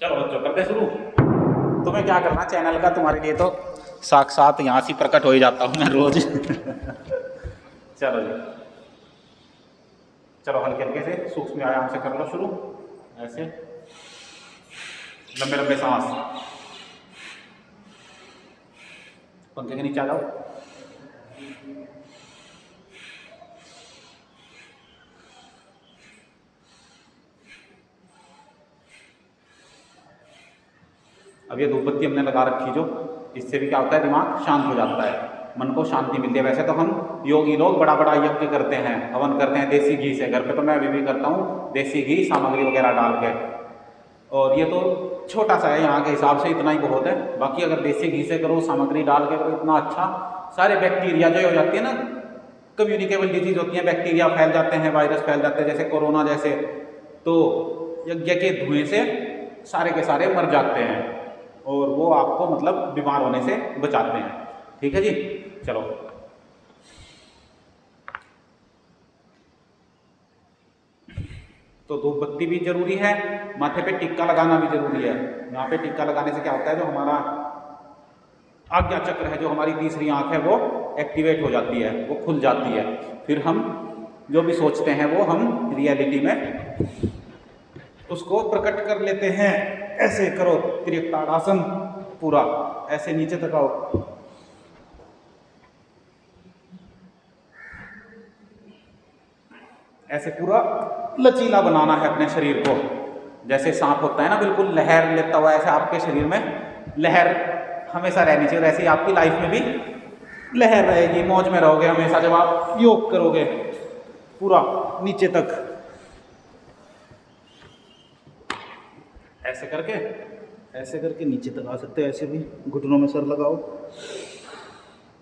चलो बच्चों करते शुरू। तुम्हें क्या करना, चैनल का तुम्हारे लिए तो साक्षात यहाँ से प्रकट हो ही जाता हूँ मैं रोज। चलो जी, चलो हल्के हल्के से सूक्ष्म व्यायाम से कर लो शुरू। ऐसे लंबे लंबे सांस, पंखे के नीचे आ जाओ। अब ये धूप बत्ती हमने लगा रखी जो, इससे भी क्या होता है, दिमाग शांत हो जाता है, मन को शांति मिलती है। वैसे तो हम योगी लोग बड़ा बड़ा यज्ञ करते हैं, हवन करते हैं देसी घी से। घर पे तो मैं अभी भी करता हूँ देसी घी सामग्री वगैरह डाल के, और ये तो छोटा सा है यहाँ के हिसाब से, इतना ही बहुत है। बाकी अगर देसी घी से करो, सामग्री डाल के करो, इतना अच्छा। सारे बैक्टीरिया जो हो जाती है ना, कम्युनिकेबल डिजीज होती है, बैक्टीरिया फैल जाते हैं, वायरस फैल जाते हैं, जैसे कोरोना जैसे, तो यज्ञ के धुएं से सारे के सारे मर जाते हैं और वो आपको मतलब बीमार होने से बचाते हैं। ठीक है जी, चलो। तो धूप बत्ती भी जरूरी है, माथे पे टिक्का लगाना भी जरूरी है। यहाँ पे टिक्का लगाने से क्या होता है, जो हमारा आज्ञा चक्र है, जो हमारी तीसरी आंख है, वो एक्टिवेट हो जाती है, वो खुल जाती है। फिर हम जो भी सोचते हैं वो हम रियलिटी में उसको प्रकट कर लेते हैं। ऐसे करो त्रिकटासन, पूरा ऐसे नीचे तक आओ। ऐसे पूरा लचीला बनाना है अपने शरीर को, जैसे सांप होता है ना, बिल्कुल लहर लेता हुआ, ऐसे आपके शरीर में लहर हमेशा रहनी चाहिए। और ऐसे ही आपकी लाइफ में भी लहर रहेगी, मौज में रहोगे हमेशा जब आप योग करोगे, पूरा नीचे तक ऐसे करके नीचे तक आ सकते हो। ऐसे भी घुटनों में सर लगाओ,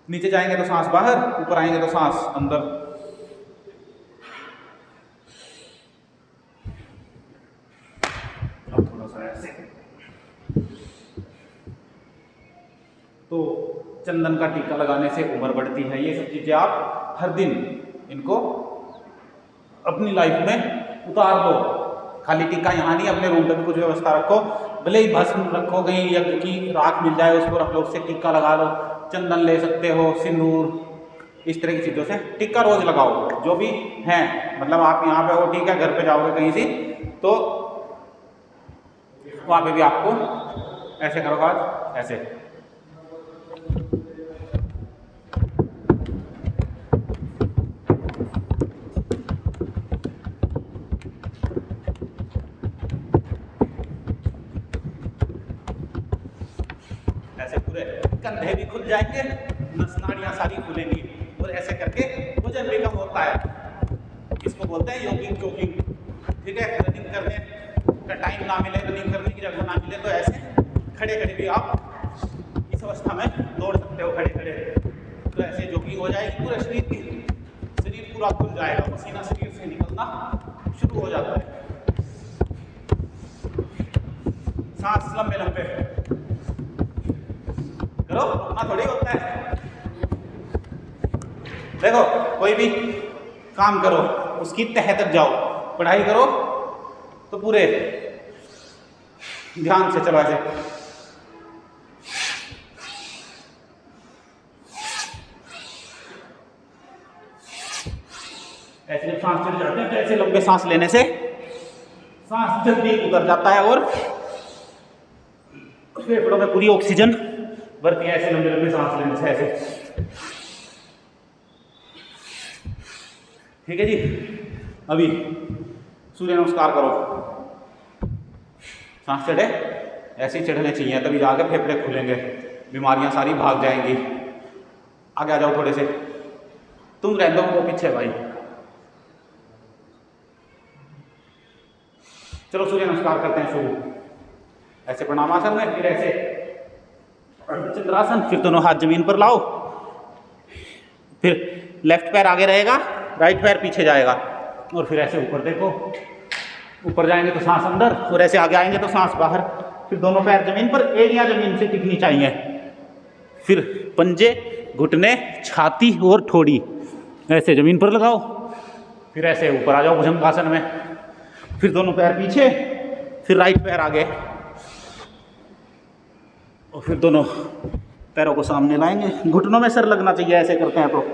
नीचे जाएंगे तो सांस बाहर, ऊपर आएंगे तो सांस अंदर। अब थोड़ा सा ऐसे। तो चंदन का टीका लगाने से उम्र बढ़ती है। ये सब चीजें आप हर दिन इनको अपनी लाइफ में उतार लो। खाली टीका यहाँ नहीं, अपने रूम पे भी कुछ व्यवस्था रखो, भले ही भस्म रखो, कहीं यज्ञ की राख मिल जाए उसको रख लो, उससे टीका लगा लो। चंदन ले सकते हो, सिंदूर, इस तरह की चीज़ों से टीका रोज लगाओ। जो भी है, मतलब आप यहाँ पे हो, ठीक है, घर पे जाओगे कहीं से तो वहाँ पे भी आपको ऐसे करो, आज ऐसे। ऐसे पूरे कंधे भी खुल जाएंगे, नसनाड़ियाँ सारी खुलेंगी, और ऐसे करके वजन भी कम होता है। इसको बोलते हैं योगिंग जोगिंग। ठीक है, रनिंग करने का टाइम ना मिले, रनिंग करने की जगह ना मिले, तो ऐसे खड़े खड़े भी आप इस अवस्था में दौड़ सकते हो, खड़े खड़े। तो ऐसे जोगिंग हो जाएगी पूरे शरीर की, शरीर पूरा खुल जाएगा, पसीना शरीर से निकलना शुरू हो जाता है। सांस लंबे लंबे करो, रुकना थोड़ी होता है। देखो, कोई भी काम करो उसकी तह तक जाओ, पढ़ाई करो तो पूरे ध्यान से चलो। ऐसे जब सांस चले जाते हैं तो ऐसे लंबे सांस लेने से सांस जल्दी उतर जाता है और फेफड़ों में पूरी ऑक्सीजन बढ़ती है, ऐसे लंबे लंबे सांस लेने से। ऐसे, ठीक है जी। अभी सूर्य नमस्कार करो, सांस चढ़े, ऐसे ही चढ़ने चाहिए, तभी जाके फेफड़े खुलेंगे, बीमारियां सारी भाग जाएंगी। आगे आ जाओ थोड़े से, तुम रह दो वो पीछे भाई। चलो सूर्य नमस्कार करते हैं शुरू। ऐसे प्रणामासन में, फिर ऐसे अर्धचंद्रासन, फिर दोनों हाथ जमीन पर लाओ, फिर लेफ्ट पैर आगे रहेगा, राइट पैर पीछे जाएगा, और फिर ऐसे ऊपर देखो, ऊपर जाएंगे तो सांस अंदर, और ऐसे आगे आएंगे तो सांस बाहर। फिर दोनों पैर जमीन पर, एड़ियां जमीन से टिकनी चाहिए। फिर पंजे, घुटने, छाती और ठोड़ी ऐसे जमीन पर लगाओ। फिर ऐसे ऊपर आ जाओ भुजंगासन में, फिर दोनों पैर पीछे, फिर राइट पैर आगे, और फिर दोनों पैरों को सामने लाएंगे, घुटनों में सर लगना चाहिए, ऐसे करते हैं तो।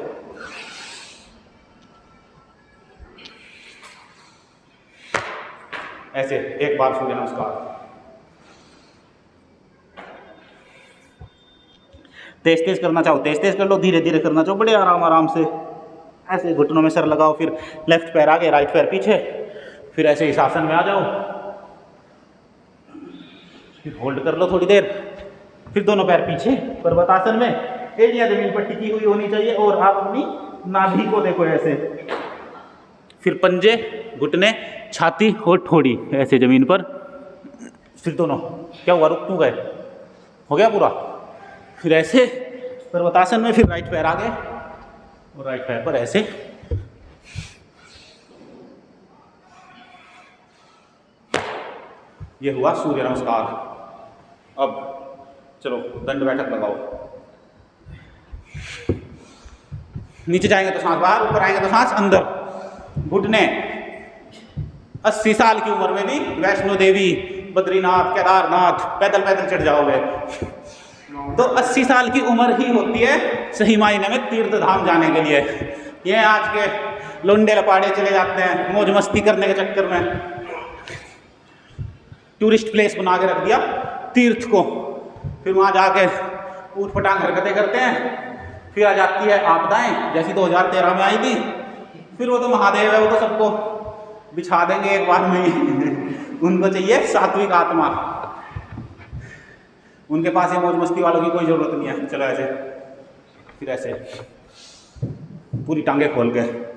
ऐसे एक बार सूर्य नमस्कार। तेज तेज करना चाहो तेज तेज कर लो, धीरे धीरे करना चाहो बड़े आराम आराम से। ऐसे घुटनों में सर लगाओ, फिर लेफ्ट पैर आगे राइट पैर पीछे, फिर ऐसे इस आसन में आ जाओ, फिर होल्ड कर लो थोड़ी देर, फिर दोनों पैर पीछे पर्वतासन में, एड़ियां जमीन पर टिकी हुई होनी चाहिए और आप अपनी नाभि को देखो ऐसे, फिर पंजे, घुटने, छाती और ठोड़ी ऐसे जमीन पर। फिर दोनों, क्या हुआ, रुक क्यों गए, हो गया पूरा। फिर ऐसे पर्वतासन में, फिर राइट पैर आगे और राइट पैर पर ऐसे। ये हुआ सूर्य नमस्कार। अब चलो दंड बैठक लगाओ। नीचे जाएंगे तो सांस बाहर, ऊपर आएंगे तो सांस अंदर। घुटने 80 साल की उम्र में भी वैष्णो देवी, बद्रीनाथ, केदारनाथ पैदल पैदल चढ़ जाओगे। तो 80 साल की उम्र ही होती है सही मायने में तीर्थ धाम जाने के लिए। ये आज के लोंडे लपाड़े चले जाते हैं मौज मस्ती करने के चक्कर में, टूरिस्ट प्लेस बना के रख दिया तीर्थ को, फिर वहाँ जाके ऊट पटांग हरकतें करते हैं। फिर आ जाती है आपदाएं, जैसी 2013 में आई थी। फिर वो तो महादेव है, वो तो सबको बिछा देंगे एक बार में ही। उनको चाहिए सात्विक आत्मा, उनके पास ये मौज मस्ती वालों की कोई ज़रूरत नहीं है। चलो ऐसे, फिर ऐसे पूरी टांगे खोल के,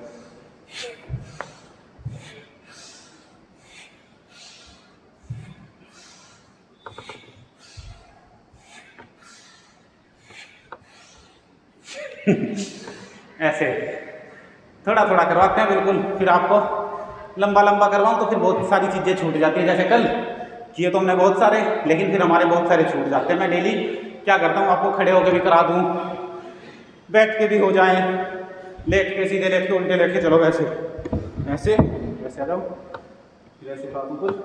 ऐसे थोड़ा थोड़ा करवाते हैं बिल्कुल। फिर आपको लंबा लंबा करवाऊँ तो फिर बहुत सारी चीज़ें छूट जाती हैं। जैसे कल किए तो हमने बहुत सारे, लेकिन फिर हमारे बहुत सारे छूट जाते हैं। मैं डेली क्या करता हूँ, आपको खड़े होकर भी करा दूँ, बैठ के भी हो जाए, लेट के सीधे लेट के उल्टे लेट के, चलो वैसे ऐसे वैसे आ जाओ, फिर ऐसे करा दूँ कुछ,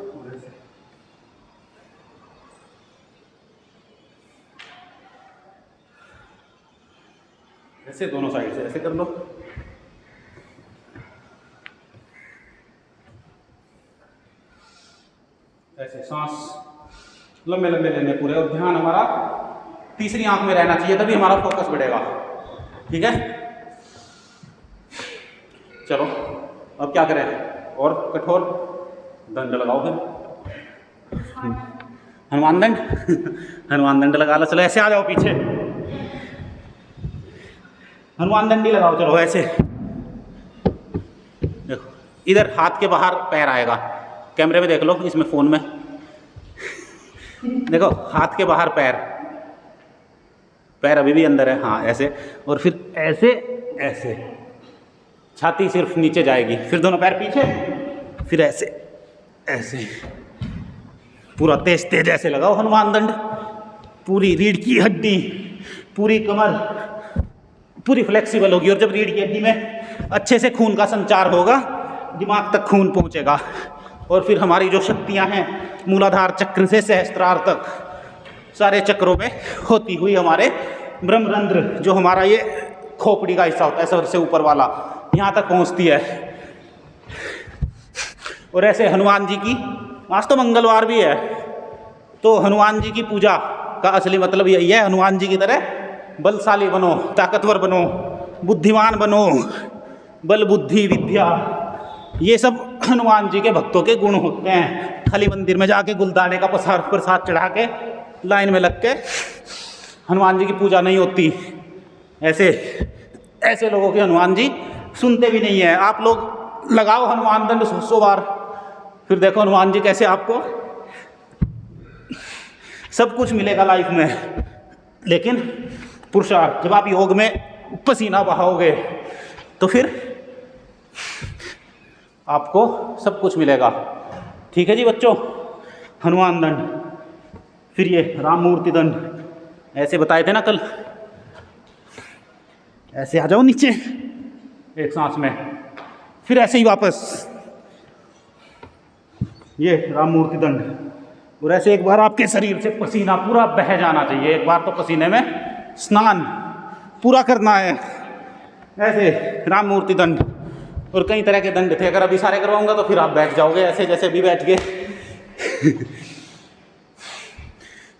ऐसे दोनों साइड से ऐसे कर लो। ऐसे सांस लंबे लंबे लेने पूरे, और ध्यान हमारा तीसरी आंख में रहना चाहिए, तभी हमारा फोकस बढ़ेगा। ठीक है, चलो अब क्या करें, और कठोर दंड लगाओ। फिर हनुमान दंड हनुमान दंड लगा लो। चलो ऐसे आ जाओ पीछे, हनुमान दंडी लगाओ। चलो ऐसे देखो, इधर हाथ के बाहर पैर आएगा, कैमरे में देख लो, इसमें फोन में देखो, हाथ के बाहर पैर, पैर अभी भी अंदर है, हाँ ऐसे, और फिर ऐसे ऐसे, छाती सिर्फ नीचे जाएगी, फिर दोनों पैर पीछे, फिर ऐसे ऐसे, पूरा तेज तेज ऐसे लगाओ हनुमान दंड। पूरी रीढ़ की हड्डी, पूरी कमर पूरी फ्लेक्सिबल होगी, और जब रीढ़ की हड्डी में अच्छे से खून का संचार होगा, दिमाग तक खून पहुंचेगा, और फिर हमारी जो शक्तियां हैं मूलाधार चक्र से सहस्त्रार तक, सारे चक्रों में होती हुई हमारे ब्रह्मरंध्र, जो हमारा ये खोपड़ी का हिस्सा होता है सबसे ऊपर वाला, यहाँ तक पहुँचती है। और ऐसे हनुमान जी की, आज तो मंगलवार भी है, तो हनुमान जी की पूजा का असली मतलब यही है, हनुमान जी की तरह बलशाली बनो, ताकतवर बनो, बुद्धिमान बनो, बल बुद्धि विद्या, ये सब हनुमान जी के भक्तों के गुण होते हैं। खाली मंदिर में जाके गुलदाने का प्रसाद चढ़ा के लाइन में लग के हनुमान जी की पूजा नहीं होती। ऐसे ऐसे लोगों के हनुमान जी सुनते भी नहीं है। आप लोग लगाओ हनुमान दंड 100 बार, फिर देखो हनुमान जी कैसे आपको सब कुछ मिलेगा लाइफ में। लेकिन पुरुषार्थ, जब आप योग में पसीना बहाओगे तो फिर आपको सब कुछ मिलेगा। ठीक है जी बच्चों, हनुमान दंड, फिर ये राम मूर्ति दंड ऐसे बताए थे ना कल। ऐसे आ जाओ नीचे एक सांस में, फिर ऐसे ही वापस, ये राम मूर्ति दंड, और ऐसे एक बार आपके शरीर से पसीना पूरा बह जाना चाहिए, एक बार तो पसीने में स्नान पूरा करना है। ऐसे राम मूर्ति दंड और कई तरह के दंड थे, अगर अभी सारे करवाऊंगा तो फिर आप बैठ जाओगे ऐसे जैसे भी बैठ गए।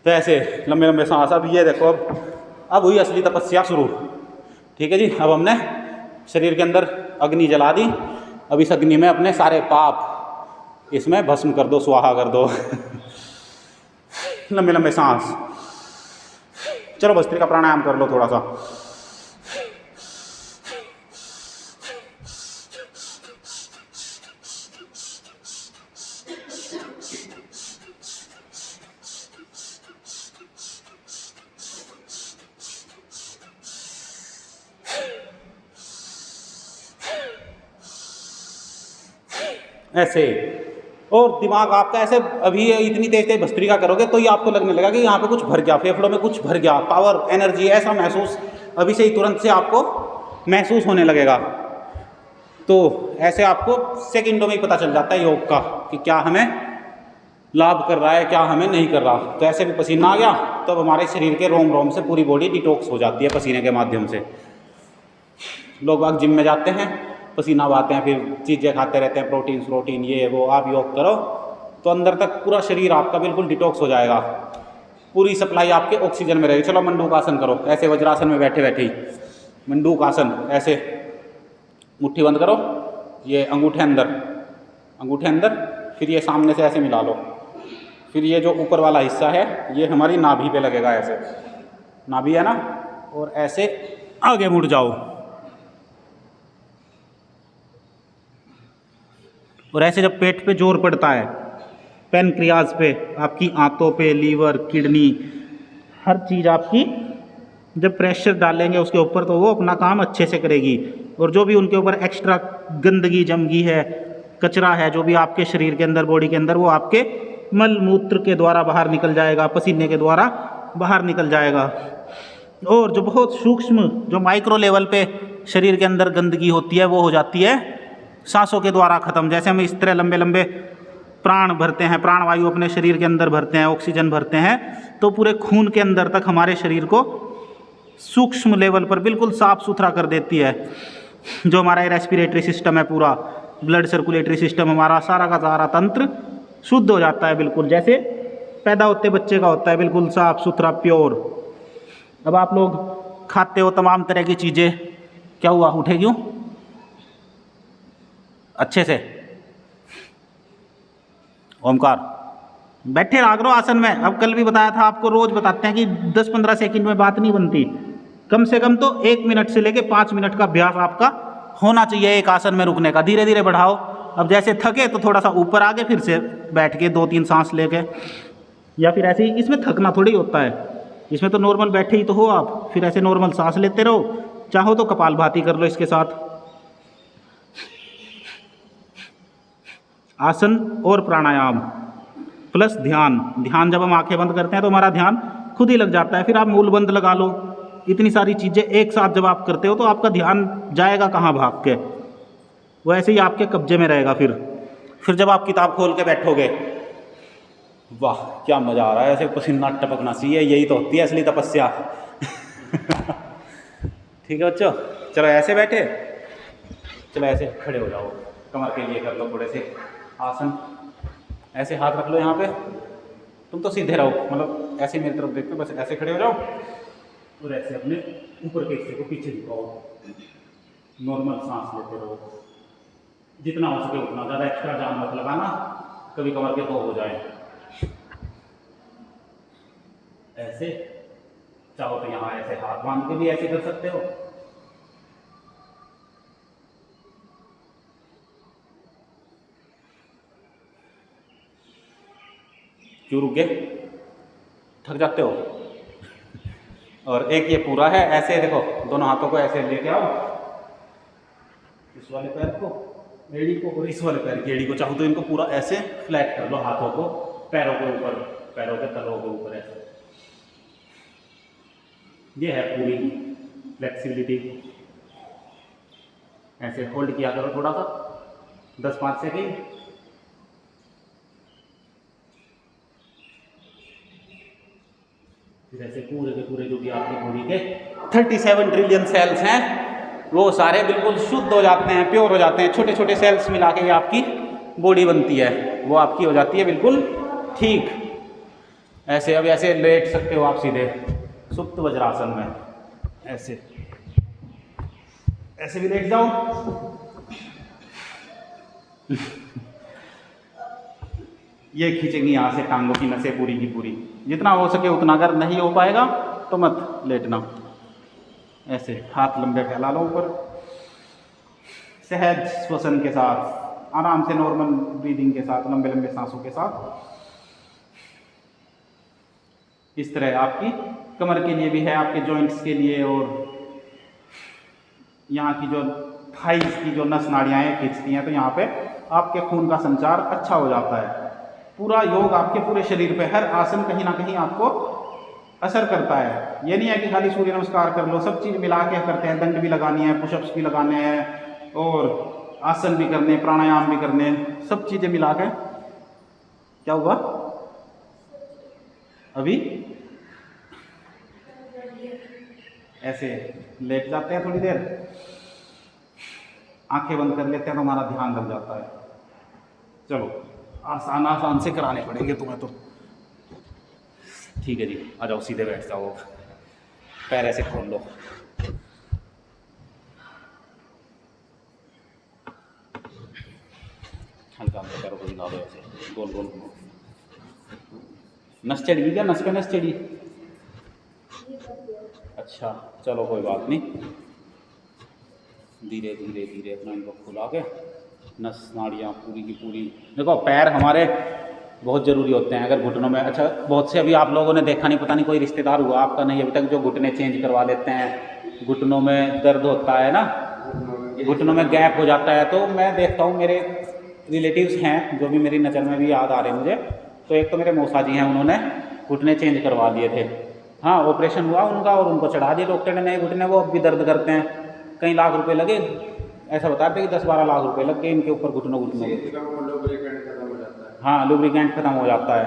तो ऐसे लंबे लंबे सांस। अब ये देखो, अब हुई असली तपस्या शुरू। ठीक है जी, अब हमने शरीर के अंदर अग्नि जला दी। अब इस अग्नि में अपने सारे पाप इसमें भस्म कर दो, स्वाहा कर दो। लंबे लंबे सांस। चलो भस्त्रिका प्राणायाम कर लो थोड़ा सा। ऐसे, और दिमाग आपका ऐसे अभी इतनी तेज तेज भस्त्रिका करोगे तो ही आपको लगने लगा कि यहाँ पे कुछ भर गया, फेफड़ों में कुछ भर गया, पावर एनर्जी ऐसा महसूस अभी से ही तुरंत से आपको महसूस होने लगेगा। तो ऐसे आपको सेकंडों में ही पता चल जाता है योग का कि क्या हमें लाभ कर रहा है, क्या हमें नहीं कर रहा। तो ऐसे भी पसीना आ गया तो अब हमारे शरीर के रोम रोम से पूरी बॉडी डिटॉक्स हो जाती है पसीने के माध्यम से। लोग बाग जिम में जाते हैं, पसीना बहाते हैं, फिर चीज़ें खाते रहते हैं, प्रोटीन ये वो। आप योग करो तो अंदर तक पूरा शरीर आपका बिल्कुल डिटॉक्स हो जाएगा, पूरी सप्लाई आपके ऑक्सीजन में रहेगी। चलो मंडूक आसन करो, ऐसे वज्रासन में बैठे बैठे ही मंडूक आसन। ऐसे मुट्ठी बंद करो, ये अंगूठे अंदर, फिर ये सामने से ऐसे मिला लो। फिर ये जो ऊपर वाला हिस्सा है ये हमारी नाभि पे लगेगा, ऐसे नाभि है ना, और ऐसे आगे मुड़ जाओ। और ऐसे जब पेट पे जोर पड़ता है, पैनक्रियाज पे, आपकी आंतों पे, लीवर, किडनी, हर चीज़ आपकी जब प्रेशर डालेंगे उसके ऊपर तो वो अपना काम अच्छे से करेगी। और जो भी उनके ऊपर एक्स्ट्रा गंदगी जम गई है, कचरा है जो भी आपके शरीर के अंदर, बॉडी के अंदर, वो आपके मल मूत्र के द्वारा बाहर निकल जाएगा, पसीने के द्वारा बाहर निकल जाएगा। और जो बहुत सूक्ष्म, जो माइक्रो लेवल पे शरीर के अंदर गंदगी होती है वो हो जाती है सांसों के द्वारा ख़त्म। जैसे हम इस तरह लंबे लंबे प्राण भरते हैं, प्राणवायु अपने शरीर के अंदर भरते हैं, ऑक्सीजन भरते हैं, तो पूरे खून के अंदर तक हमारे शरीर को सूक्ष्म लेवल पर बिल्कुल साफ सुथरा कर देती है। जो हमारा रेस्पिरेटरी सिस्टम है, पूरा ब्लड सर्कुलेटरी सिस्टम, हमारा सारा का सारा तंत्र शुद्ध हो जाता है, बिल्कुल जैसे पैदा होते बच्चे का होता है, बिल्कुल साफ सुथरा प्योर। अब आप लोग खाते हो तमाम तरह की चीज़ें, क्या हुआ, उठे क्यों अच्छे से? ओमकार, बैठे रहा करो आसन में। अब कल भी बताया था आपको, रोज बताते हैं कि 10-15 सेकंड में बात नहीं बनती, कम से कम तो 1 मिनट से लेके 5 मिनट का अभ्यास आपका होना चाहिए एक आसन में रुकने का। धीरे धीरे बढ़ाओ। अब जैसे थके तो थोड़ा सा ऊपर आगे, फिर से बैठ के 2-3 सांस लेके, या फिर ऐसे ही। इसमें थकना थोड़ी होता है, इसमें तो नॉर्मल बैठे ही तो हो आप, फिर ऐसे नॉर्मल सांस लेते रहो। चाहो तो कपालभाति कर लो इसके साथ। आसन और प्राणायाम प्लस ध्यान जब हम आंखें बंद करते हैं तो हमारा ध्यान खुद ही लग जाता है। फिर आप मूल बंद लगा लो। इतनी सारी चीज़ें एक साथ जब आप करते हो तो आपका ध्यान जाएगा कहाँ भाग के, वो ऐसे ही आपके कब्जे में रहेगा। फिर जब आप किताब खोल के बैठोगे, वाह क्या मज़ा आ रहा है, ऐसे पसीना टपकना चाहिए, यही तो होती है असली तपस्या। ठीक है बच्चों, चलो ऐसे बैठे, चलो ऐसे खड़े हो जाओ, कमर के लिए कर लो थोड़े से आसन। ऐसे हाथ रख लो यहाँ पे, तुम तो सीधे रहो, मतलब ऐसे मेरी तरफ देखते हो, बस ऐसे खड़े हो जाओ और ऐसे अपने ऊपर के हिस्से को पीछे झुकाओ। नॉर्मल सांस लेते रहो, जितना हो सके उतना, ज़्यादा एक्स्ट्रा जान मत लगाना, कभी कमर के 2 हो जाए। ऐसे चाहो तो यहाँ ऐसे हाथ बांध के भी ऐसे कर सकते हो। क्यों रुक गए, थक जाते हो? और एक ये पूरा है, ऐसे देखो, दोनों हाथों को ऐसे लेके आओ, इस वाले पैर को, एड़ी को, और इस वाले पैर की एड़ी को। चाहो तो इनको पूरा ऐसे फ्लैट कर लो, हाथों को पैरों के ऊपर, पैरों के तलों के ऊपर ऐसे। ये है पूरी फ्लेक्सिबिलिटी। ऐसे होल्ड किया करो थोड़ा सा, 10-5 सेकेंड। फिर ऐसे पूरे के पूरे जो भी आपकी बॉडी के 37 ट्रिलियन सेल्स हैं वो सारे बिल्कुल शुद्ध हो जाते हैं, प्योर हो जाते हैं। छोटे छोटे सेल्स मिला के आपकी बॉडी बनती है, वो आपकी हो जाती है बिल्कुल ठीक। ऐसे अब ऐसे लेट सकते हो आप सीधे सुप्त वज्रासन में, ऐसे ऐसे भी लेट जाओ। ये खींचेंगी यहाँ से टांगों की नसें पूरी की पूरी, जितना हो सके उतना। अगर नहीं हो पाएगा तो मत लेटना। ऐसे हाथ लंबे फैला लो ऊपर, सहज श्वसन के साथ, आराम से नॉर्मल ब्रीदिंग के साथ, लंबे लंबे सांसों के साथ। इस तरह आपकी कमर के लिए भी है, आपके जॉइंट्स के लिए, और यहाँ की जो थाइस की जो नस नाड़ियाँ खींचती हैं, तो यहाँ पे आपके खून का संचार अच्छा हो जाता है। पूरा योग आपके पूरे शरीर पे, हर आसन कहीं ना कहीं आपको असर करता है। ये नहीं है कि खाली सूर्य नमस्कार कर लो, सब चीज़ मिला के करते हैं। दंड भी लगानी है, पुशअप्स भी लगाने हैं, और आसन भी करने, प्राणायाम भी करने, सब चीज़ें मिला के। क्या हुआ अभी? ऐसे लेट जाते हैं, थोड़ी देर आंखें बंद कर लेते हैं तो हमारा ध्यान लग जाता है। चलो आसान आसान से कराने पड़ेंगे तुम्हें तो। ठीक है जी, आ जाओ, सीधे बैठ जाओ, पैर ऐसे खोल लो। हल्का हल्का पैरों को हिला दो, ऐसे गोल गोल। नस चढ़ी क्या? नस पे नस चढ़ी? अच्छा चलो कोई बात नहीं, धीरे धीरे धीरे अपना इनको खुला के नस नाड़ियाँ पूरी की पूरी। देखो पैर हमारे बहुत ज़रूरी होते हैं। अगर घुटनों में, अच्छा बहुत से अभी आप लोगों ने देखा नहीं, पता नहीं कोई रिश्तेदार हुआ आपका नहीं अभी तक, जो घुटने चेंज करवा लेते हैं, घुटनों में दर्द होता है ना, घुटनों में गैप हो जाता है। तो मैं देखता हूँ मेरे रिलेटिव्स हैं जो भी मेरी नज़र में भी याद आ रहे हैं मुझे, तो एक तो मेरे मौसा जी हैं, उन्होंने घुटने चेंज करवा दिए थे। हाँ ऑपरेशन हुआ उनका और उनको चढ़ा दिए डॉक्टर ने नए घुटने, वो अब भी दर्द करते हैं। कई लाख रुपए लगे, ऐसा बताते हैं कि 10-12 लाख रुपए लग गए इनके ऊपर घुटनों हाँ लुब्रिकेंट खत्म हो जाता है।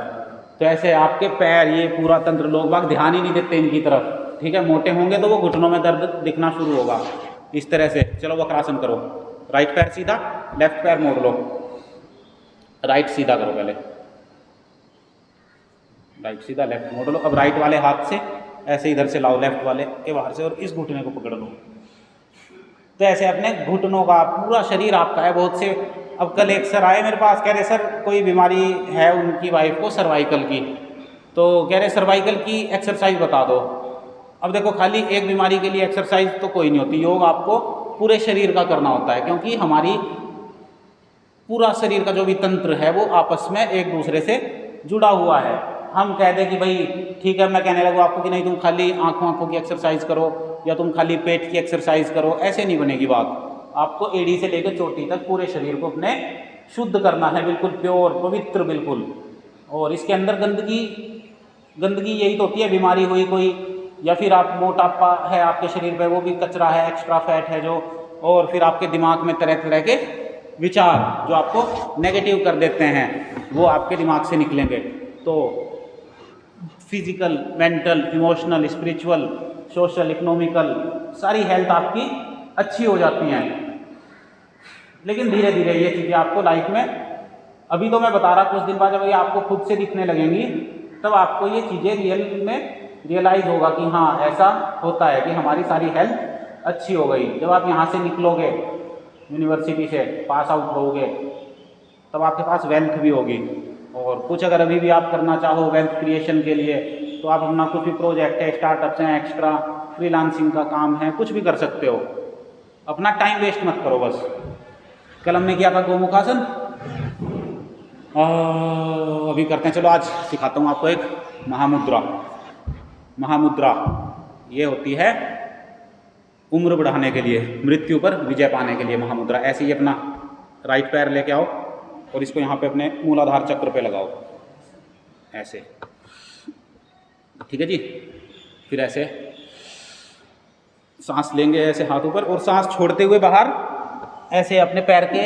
तो ऐसे आपके पैर, ये पूरा तंत्र, लोग बाग ध्यान ही नहीं देते इनकी तरफ। ठीक है, मोटे होंगे तो वो घुटनों में दर्द दिखना शुरू होगा इस तरह से। चलो वक्रासन करो, राइट पैर सीधा, लेफ्ट पैर मोड़ लो, राइट सीधा करो, पहले राइट सीधा, लेफ्ट मोड़ लो। अब राइट वाले हाथ से ऐसे इधर से लाओ, लेफ्ट वाले के बाहर से, और इस घुटने को पकड़ लो। तो ऐसे अपने घुटनों का पूरा शरीर आपका है। बहुत से, अब कल एक सर आए मेरे पास, कह रहे सर कोई बीमारी है उनकी वाइफ को सर्वाइकल की, तो कह रहे सर्वाइकल की एक्सरसाइज बता दो। अब देखो खाली एक बीमारी के लिए एक्सरसाइज तो कोई नहीं होती, योग आपको पूरे शरीर का करना होता है, क्योंकि हमारी पूरा शरीर का जो भी तंत्र है वो आपस में एक दूसरे से जुड़ा हुआ है। हम कह दें कि भाई ठीक है, मैं कहने लगूँ आपको कि नहीं तुम खाली आँखों की एक्सरसाइज करो या तुम खाली पेट की एक्सरसाइज करो, ऐसे नहीं बनेगी बात। आपको एड़ी से लेकर चोटी तक पूरे शरीर को अपने शुद्ध करना है, बिल्कुल प्योर, पवित्र बिल्कुल। और इसके अंदर गंदगी यही तो होती है, बीमारी हुई कोई, या फिर आप मोटापा है आपके शरीर पे, वो भी कचरा है, एक्स्ट्रा फैट है जो, और फिर आपके दिमाग में तरह तरह के विचार जो आपको नेगेटिव कर देते हैं वो आपके दिमाग से निकलेंगे। तो physical, mental, emotional, spiritual, social, economical सारी हेल्थ आपकी अच्छी हो जाती हैं। लेकिन धीरे धीरे ये चीज़ें आपको लाइफ में, अभी तो मैं बता रहा, कुछ दिन बाद जब ये आपको खुद से दिखने लगेंगी तब आपको ये चीज़ें रियल में रियलाइज़ होगा कि हाँ ऐसा होता है कि हमारी सारी हेल्थ अच्छी हो गई। जब आप यहाँ से निकलोगे, यूनिवर्सिटी से पास आउट होगे, तब आपके पास वेल्थ भी होगी। और कुछ अगर अभी भी आप करना चाहो वेल्थ क्रिएशन के लिए, तो आप अपना कुछ भी प्रोजेक्ट है, स्टार्टअप्स हैं, एक्स्ट्रा फ्रीलांसिंग का काम है, कुछ भी कर सकते हो। अपना टाइम वेस्ट मत करो बस। कल हमने किया था गोमुखासन, अभी करते हैं। चलो आज सिखाता हूँ आपको एक महामुद्रा। महामुद्रा ये होती है उम्र बढ़ाने के लिए, मृत्यु पर विजय पाने के लिए महामुद्रा। ऐसे ही अपना राइट पैर लेके आओ और इसको यहाँ पे अपने मूलाधार चक्र पे लगाओ, ऐसे, ठीक है जी। फिर ऐसे सांस लेंगे, ऐसे हाथ ऊपर, और सांस छोड़ते हुए बाहर ऐसे अपने पैर के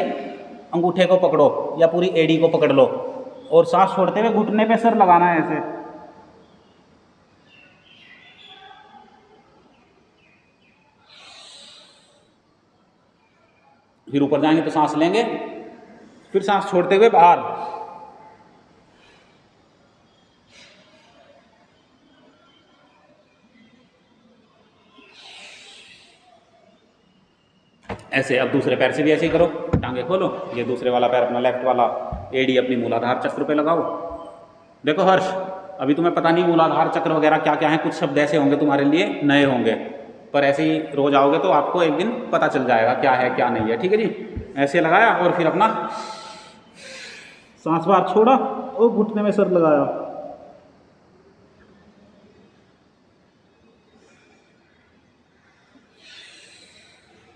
अंगूठे को पकड़ो या पूरी एड़ी को पकड़ लो, और सांस छोड़ते हुए घुटने पे सर लगाना है ऐसे, फिर ऊपर जाएंगे तो सांस लेंगे, फिर सांस छोड़ते हुए बाहर। ऐसे अब दूसरे पैर से भी ऐसे ही करो, टांगे खोलो, ये दूसरे वाला पैर अपना लेफ्ट वाला एड़ी अपनी मूलाधार चक्र पे लगाओ। देखो हर्ष, अभी तुम्हें पता नहीं मूलाधार चक्र वगैरह क्या क्या है, कुछ शब्द ऐसे होंगे तुम्हारे लिए नए होंगे, पर ऐसे ही रोज आओगे तो आपको एक दिन पता चल जाएगा क्या है क्या नहीं है। ठीक है जी, ऐसे लगाया और फिर अपना सांस बाहर छोड़ा और घुटने में सर लगाया।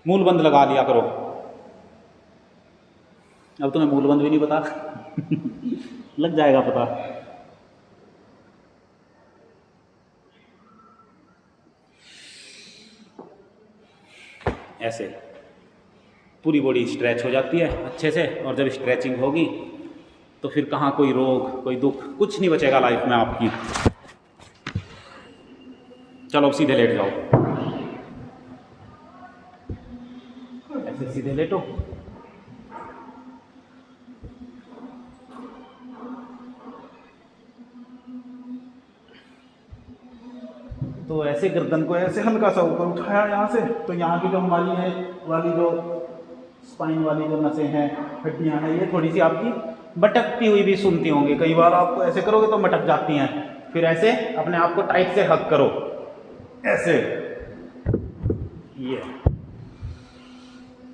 मूल बंद लगा लिया करो। अब तुम्हें मूल बंद भी नहीं पता लग जाएगा पता। ऐसे पूरी बॉडी स्ट्रेच हो जाती है अच्छे से, और जब स्ट्रेचिंग होगी तो फिर कहाँ कोई रोग कोई दुख कुछ नहीं बचेगा लाइफ में आपकी। चलो अब सीधे लेट जाओ, ऐसे सीधे लेटो। तो ऐसे गर्दन को ऐसे हल्का सा ऊपर उठाया यहाँ से, तो यहाँ की जो हमारी है वाली जो स्पाइन वाली जो नसें हैं हड्डियाँ हैं, ये थोड़ी सी आपकी मटकती हुई भी सुनती होंगी। कई बार आपको ऐसे करोगे तो मटक जाती हैं। फिर ऐसे अपने आप को टाइट से हक करो, ऐसे ये,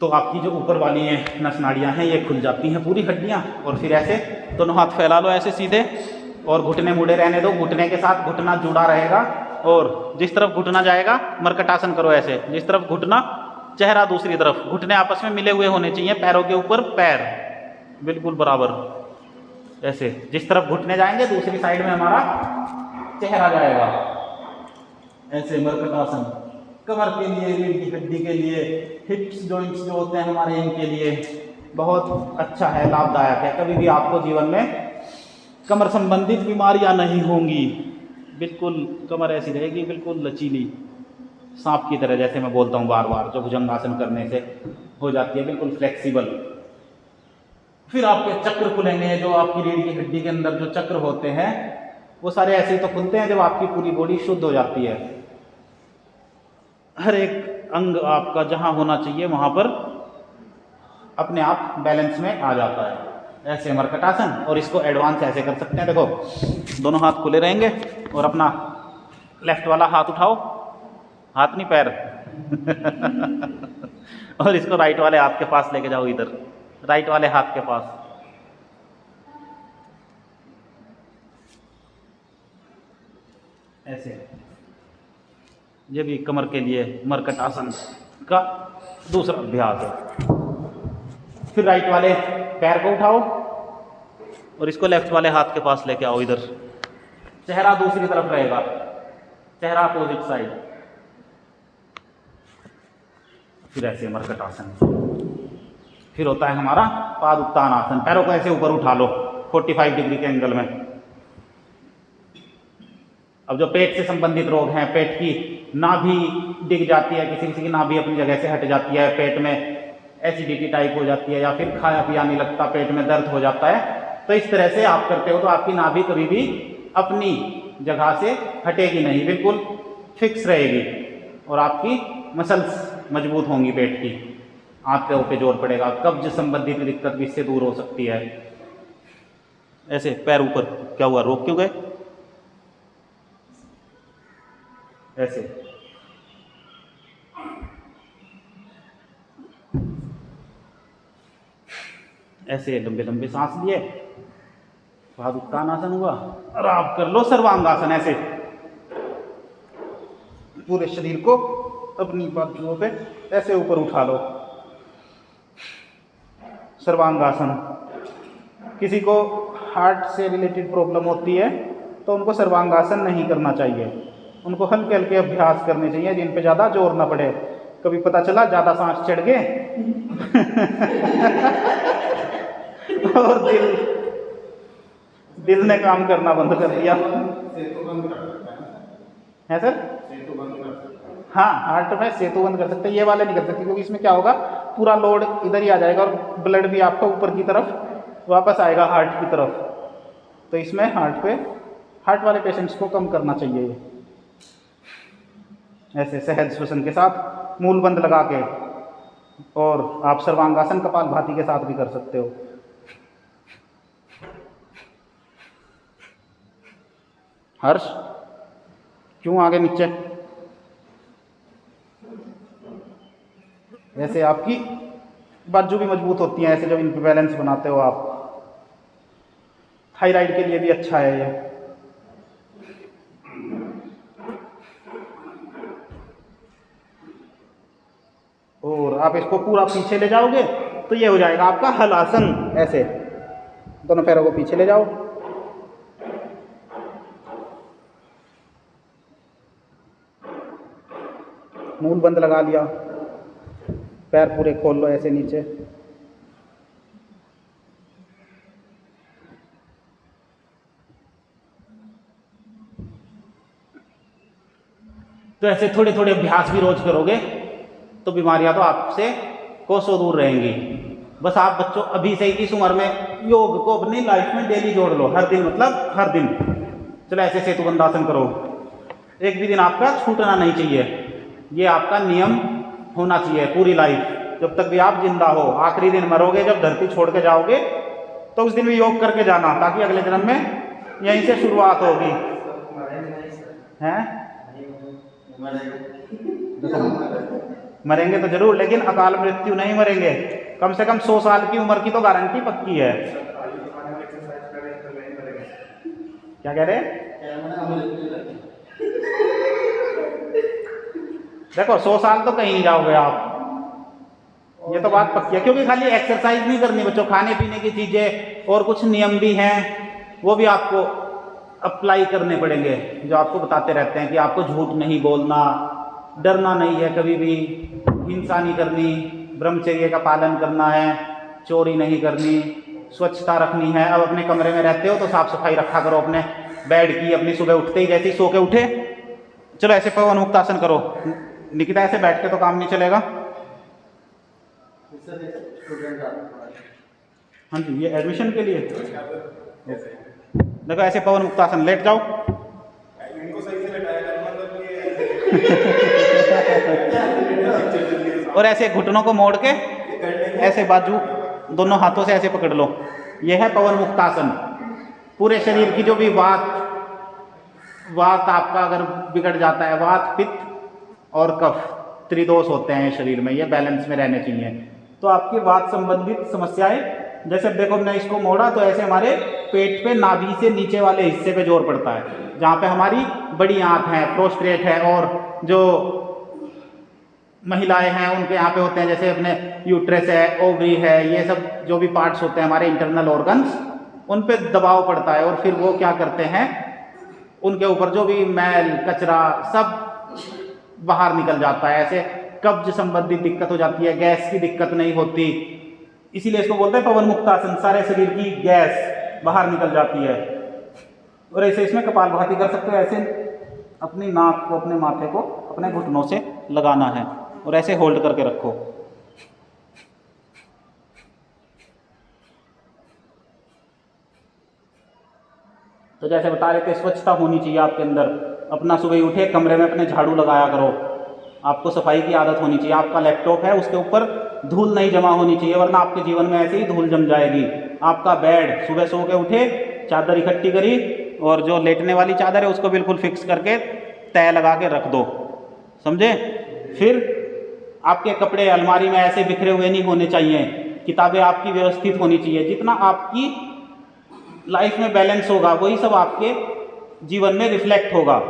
तो आपकी जो ऊपर वाली है नस नाड़ियाँ हैं ये खुल जाती हैं पूरी हड्डियाँ। और फिर ऐसे दोनों हाथ फैला लो ऐसे सीधे, और घुटने मुड़े रहने दो, घुटने के साथ घुटना जुड़ा रहेगा, और जिस तरफ घुटना जाएगा मरकटासन करो ऐसे, जिस तरफ घुटना चेहरा दूसरी तरफ, घुटने आपस में मिले हुए होने चाहिए, पैरों के ऊपर पैर बिल्कुल बराबर। ऐसे जिस तरफ घुटने जाएंगे दूसरी साइड में हमारा चेहरा जाएगा। ऐसे मरकटासन कमर के लिए, रीढ़ की हड्डी के लिए, हिप्स जॉइंट्स जो होते हैं हमारे इनके लिए बहुत अच्छा है, लाभदायक है। कभी भी आपको जीवन में कमर संबंधित बीमारियां नहीं होंगी, बिल्कुल कमर ऐसी रहेगी बिल्कुल लचीली सांप की तरह, जैसे मैं बोलता हूँ बार बार, जो भुजंगासन करने से हो जाती है बिल्कुल फ्लेक्सिबल। फिर आपके चक्र खुलेंगे, जो आपकी रीढ़ की हड्डी के अंदर जो चक्र होते हैं वो सारे ऐसे ही तो खुलते हैं जब आपकी पूरी बॉडी शुद्ध हो जाती है। हर एक अंग आपका जहाँ होना चाहिए वहाँ पर अपने आप बैलेंस में आ जाता है। ऐसे मरकटासन, और इसको एडवांस ऐसे कर सकते हैं। देखो दोनों हाथ खुले रहेंगे और अपना लेफ्ट वाला हाथ उठाओ, हाथ नहीं पैर और इसको राइट वाले हाथ के पास लेके जाओ, इधर राइट वाले हाथ के पास। ऐसे ये भी कमर के लिए मरकटासन का दूसरा अभ्यास है। फिर राइट वाले पैर को उठाओ और इसको लेफ्ट वाले हाथ के पास लेके आओ, इधर चेहरा दूसरी तरफ रहेगा, चेहरा अपोजिट साइड। फिर ऐसे मरकटासन। फिर होता है हमारा पाद उत्तान आसन, पैरों को ऐसे ऊपर उठा लो 45 डिग्री के एंगल में। अब जो पेट से संबंधित रोग हैं, पेट की नाभि डिग जाती है, किसी किसी की नाभि अपनी जगह से हट जाती है, पेट में एसिडिटी टाइप हो जाती है, या फिर खाया पिया नहीं लगता, पेट में दर्द हो जाता है, तो इस तरह से आप करते हो तो आपकी नाभि कभी भी अपनी जगह से हटेगी नहीं, बिल्कुल फिक्स रहेगी, और आपकी मसल्स मजबूत होंगी पेट की, आंतों पे जोर पड़ेगा, कब्ज संबंधित दिक्कत भी इससे दूर हो सकती है। ऐसे पैर ऊपर, क्या हुआ, रोक क्यों गए? ऐसे ऐसे लंबे लंबे सांस लिए, पाद उत्तान आसन हुआ, और आप कर लो सर्वांगासन। ऐसे पूरे शरीर को अपनी बाजुओं पे ऐसे ऊपर उठा लो, सर्वांगासन। किसी को हार्ट से रिलेटेड प्रॉब्लम होती है तो उनको सर्वांगासन नहीं करना चाहिए, उनको हल्के हल्के अभ्यास करने चाहिए जिन पे ज़्यादा जोर ना पड़े। कभी पता चला ज़्यादा सांस चढ़ गए और दिल ने काम करना बंद कर दिया है सर। हाँ, हार्ट में सेतु बंद कर सकते हैं, ये वाले नहीं कर सकते क्योंकि इसमें क्या होगा, पूरा लोड इधर ही आ जाएगा और ब्लड भी आपका ऊपर की तरफ वापस आएगा हार्ट की तरफ। तो इसमें हार्ट वाले पेशेंट्स को कम करना चाहिए ये, ऐसे सहज श्वसन के साथ मूल बंद लगा के, और आप सर्वांगासन कपालभाति के साथ भी कर सकते हो। हर्ष क्यों आगे नीचे? ऐसे आपकी बाजू भी मजबूत होती हैं, ऐसे जब इन पे बैलेंस बनाते हो आप। थायराइड के लिए भी अच्छा है ये। और आप इसको पूरा पीछे ले जाओगे तो ये हो जाएगा आपका हलासन। ऐसे दोनों पैरों को पीछे ले जाओ, मूल बंद लगा लिया, पैर पूरे खोल लो ऐसे नीचे। तो ऐसे थोड़े थोड़े अभ्यास भी रोज करोगे तो बीमारियां तो आपसे कोसों दूर रहेंगी। बस आप बच्चों अभी से इस उम्र में योग को अपनी लाइफ में डेली जोड़ लो, हर दिन, मतलब हर दिन। चलो ऐसे सेतु बंदासन करो, एक भी दिन आपका छूटना नहीं चाहिए, ये आपका नियम होना चाहिए पूरी लाइफ, जब तक भी आप जिंदा हो। आखिरी दिन मरोगे जब धरती छोड़ के जाओगे तो उस दिन भी योग करके जाना, ताकि अगले जन्म में यहीं से शुरुआत होगी। हैं? मरेंगे तो जरूर, लेकिन अकाल मृत्यु नहीं मरेंगे। कम से कम 100 साल की उम्र की तो गारंटी पक्की है। क्या कह रहे? देखो 100 साल तो कहीं नहीं जाओगे आप, ये तो बात पक्की है। क्योंकि खाली एक्सरसाइज नहीं करनी बच्चों, खाने पीने की चीजें और कुछ नियम भी हैं, वो भी आपको अप्लाई करने पड़ेंगे, जो आपको बताते रहते हैं कि आपको झूठ नहीं बोलना, डरना नहीं है कभी भी, हिंसा नहीं करनी, ब्रह्मचर्य का पालन करना है, चोरी नहीं करनी, स्वच्छता रखनी है। अब अपने कमरे में रहते हो तो साफ सफाई रखा करो अपने बेड की, अपनी सुबह उठते ही जैसे ही सो के उठे चलो ऐसे पवन मुक्तासन करो। निकिता ऐसे बैठ के तो काम नहीं चलेगा। हाँ जी, ये एडमिशन के लिए। देखो ऐसे पवन मुक्तासन, लेट जाओ। और ऐसे घुटनों को मोड़ के ऐसे बाजू दोनों हाथों से ऐसे पकड़ लो, यह है पवन मुक्तासन। पूरे शरीर की जो भी वात आपका अगर बिगड़ जाता है, वात, पित्त और कफ, त्रिदोष होते हैं शरीर में, ये बैलेंस में रहने चाहिए। तो आपकी वात संबंधित समस्याएं, जैसे देखो हमने इसको मोड़ा तो ऐसे हमारे पेट पे नाभि से नीचे वाले हिस्से पे जोर पड़ता है, जहाँ पे हमारी बड़ी आंत है, प्रोस्टेट है, और जो महिलाएं हैं उनके यहाँ पे होते हैं, जैसे अपने यूट्रस है, ओवरी है, ये सब जो भी पार्ट्स होते हैं हमारे इंटरनल ऑर्गन्स, उन पे दबाव पड़ता है। और फिर वो क्या करते हैं, उनके ऊपर जो भी मैल कचरा सब बाहर निकल जाता है। ऐसे कब्ज संबंधित दिक्कत हो जाती है, गैस की दिक्कत नहीं होती, इसीलिए इसको बोलते हैं पवन मुक्तासन। सारे शरीर की गैस बाहर निकल जाती है। और ऐसे इसमें कपालभाति कर सकते हो, ऐसे अपनी नाक को, अपने माथे को अपने घुटनों से लगाना है और ऐसे होल्ड करके रखो। तो जैसे बता रहे थे, स्वच्छता होनी चाहिए आपके अंदर। अपना सुबह उठे कमरे में अपने झाड़ू लगाया करो, आपको सफाई की आदत होनी चाहिए। आपका लैपटॉप है उसके ऊपर धूल नहीं जमा होनी चाहिए, वरना आपके जीवन में ऐसे ही धूल जम जाएगी। आपका बेड, सुबह सो के उठे चादर इकट्ठी करी और जो लेटने वाली चादर है उसको बिल्कुल फिक्स करके तय लगा के रख दो, समझे। फिर आपके कपड़े अलमारी में ऐसे बिखरे हुए नहीं होने चाहिए, किताबें आपकी व्यवस्थित होनी चाहिए। जितना आपकी लाइफ में बैलेंस होगा वही सब आपके जीवन में रिफ्लेक्ट होगा।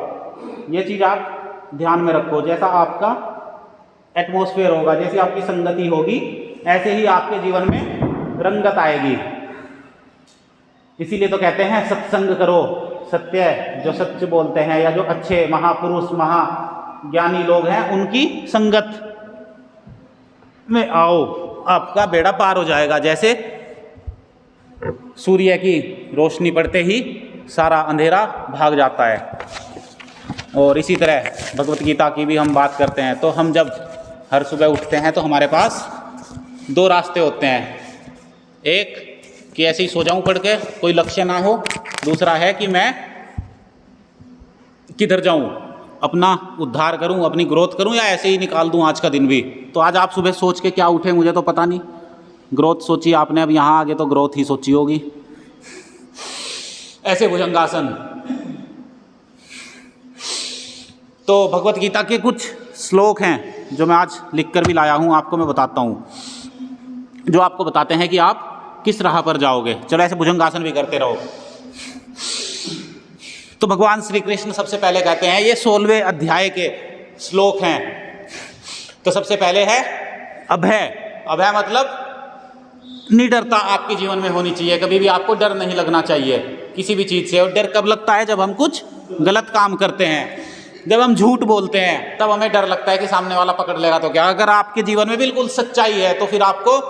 ये चीज़ आप ध्यान में रखो। जैसा आपका एटमॉस्फेयर होगा, जैसी आपकी संगति होगी, ऐसे ही आपके जीवन में रंगत आएगी। इसीलिए तो कहते हैं सत्संग करो, सत्य जो सत्य बोलते हैं, या जो अच्छे महापुरुष महाज्ञानी लोग हैं उनकी संगत में आओ, आपका बेड़ा पार हो जाएगा। जैसे सूर्य की रोशनी पड़ते ही सारा अंधेरा भाग जाता है। और इसी तरह भगवत गीता की भी हम बात करते हैं तो हम जब हर सुबह उठते हैं तो हमारे पास दो रास्ते होते हैं। एक कि ऐसे ही सो जाऊं पढ़ के, कोई लक्ष्य ना हो। दूसरा है कि मैं किधर जाऊं, अपना उद्धार करूं, अपनी ग्रोथ करूं, या ऐसे ही निकाल दूं आज का दिन भी। तो आज आप सुबह सोच के क्या उठे मुझे तो पता नहीं। ग्रोथ सोची आपने, अब यहाँ आगे तो ग्रोथ ही सोची होगी। ऐसे भुजंगासन। तो भगवत गीता के कुछ श्लोक हैं जो मैं आज लिख कर भी लाया हूँ, आपको मैं बताता हूँ, जो आपको बताते हैं कि आप किस राह पर जाओगे। चलो ऐसे भुजंगासन भी करते रहो। तो भगवान श्री कृष्ण सबसे पहले कहते हैं, ये 16वें अध्याय के श्लोक हैं। तो सबसे पहले है अभय। अभय मतलब निडरता आपके जीवन में होनी चाहिए। कभी भी आपको डर नहीं लगना चाहिए किसी भी चीज़ से। और डर कब लगता है? जब हम कुछ गलत काम करते हैं, जब हम झूठ बोलते हैं, तब हमें डर लगता है कि सामने वाला पकड़ लेगा तो क्या। अगर आपके जीवन में बिल्कुल सच्चाई है तो फिर आपको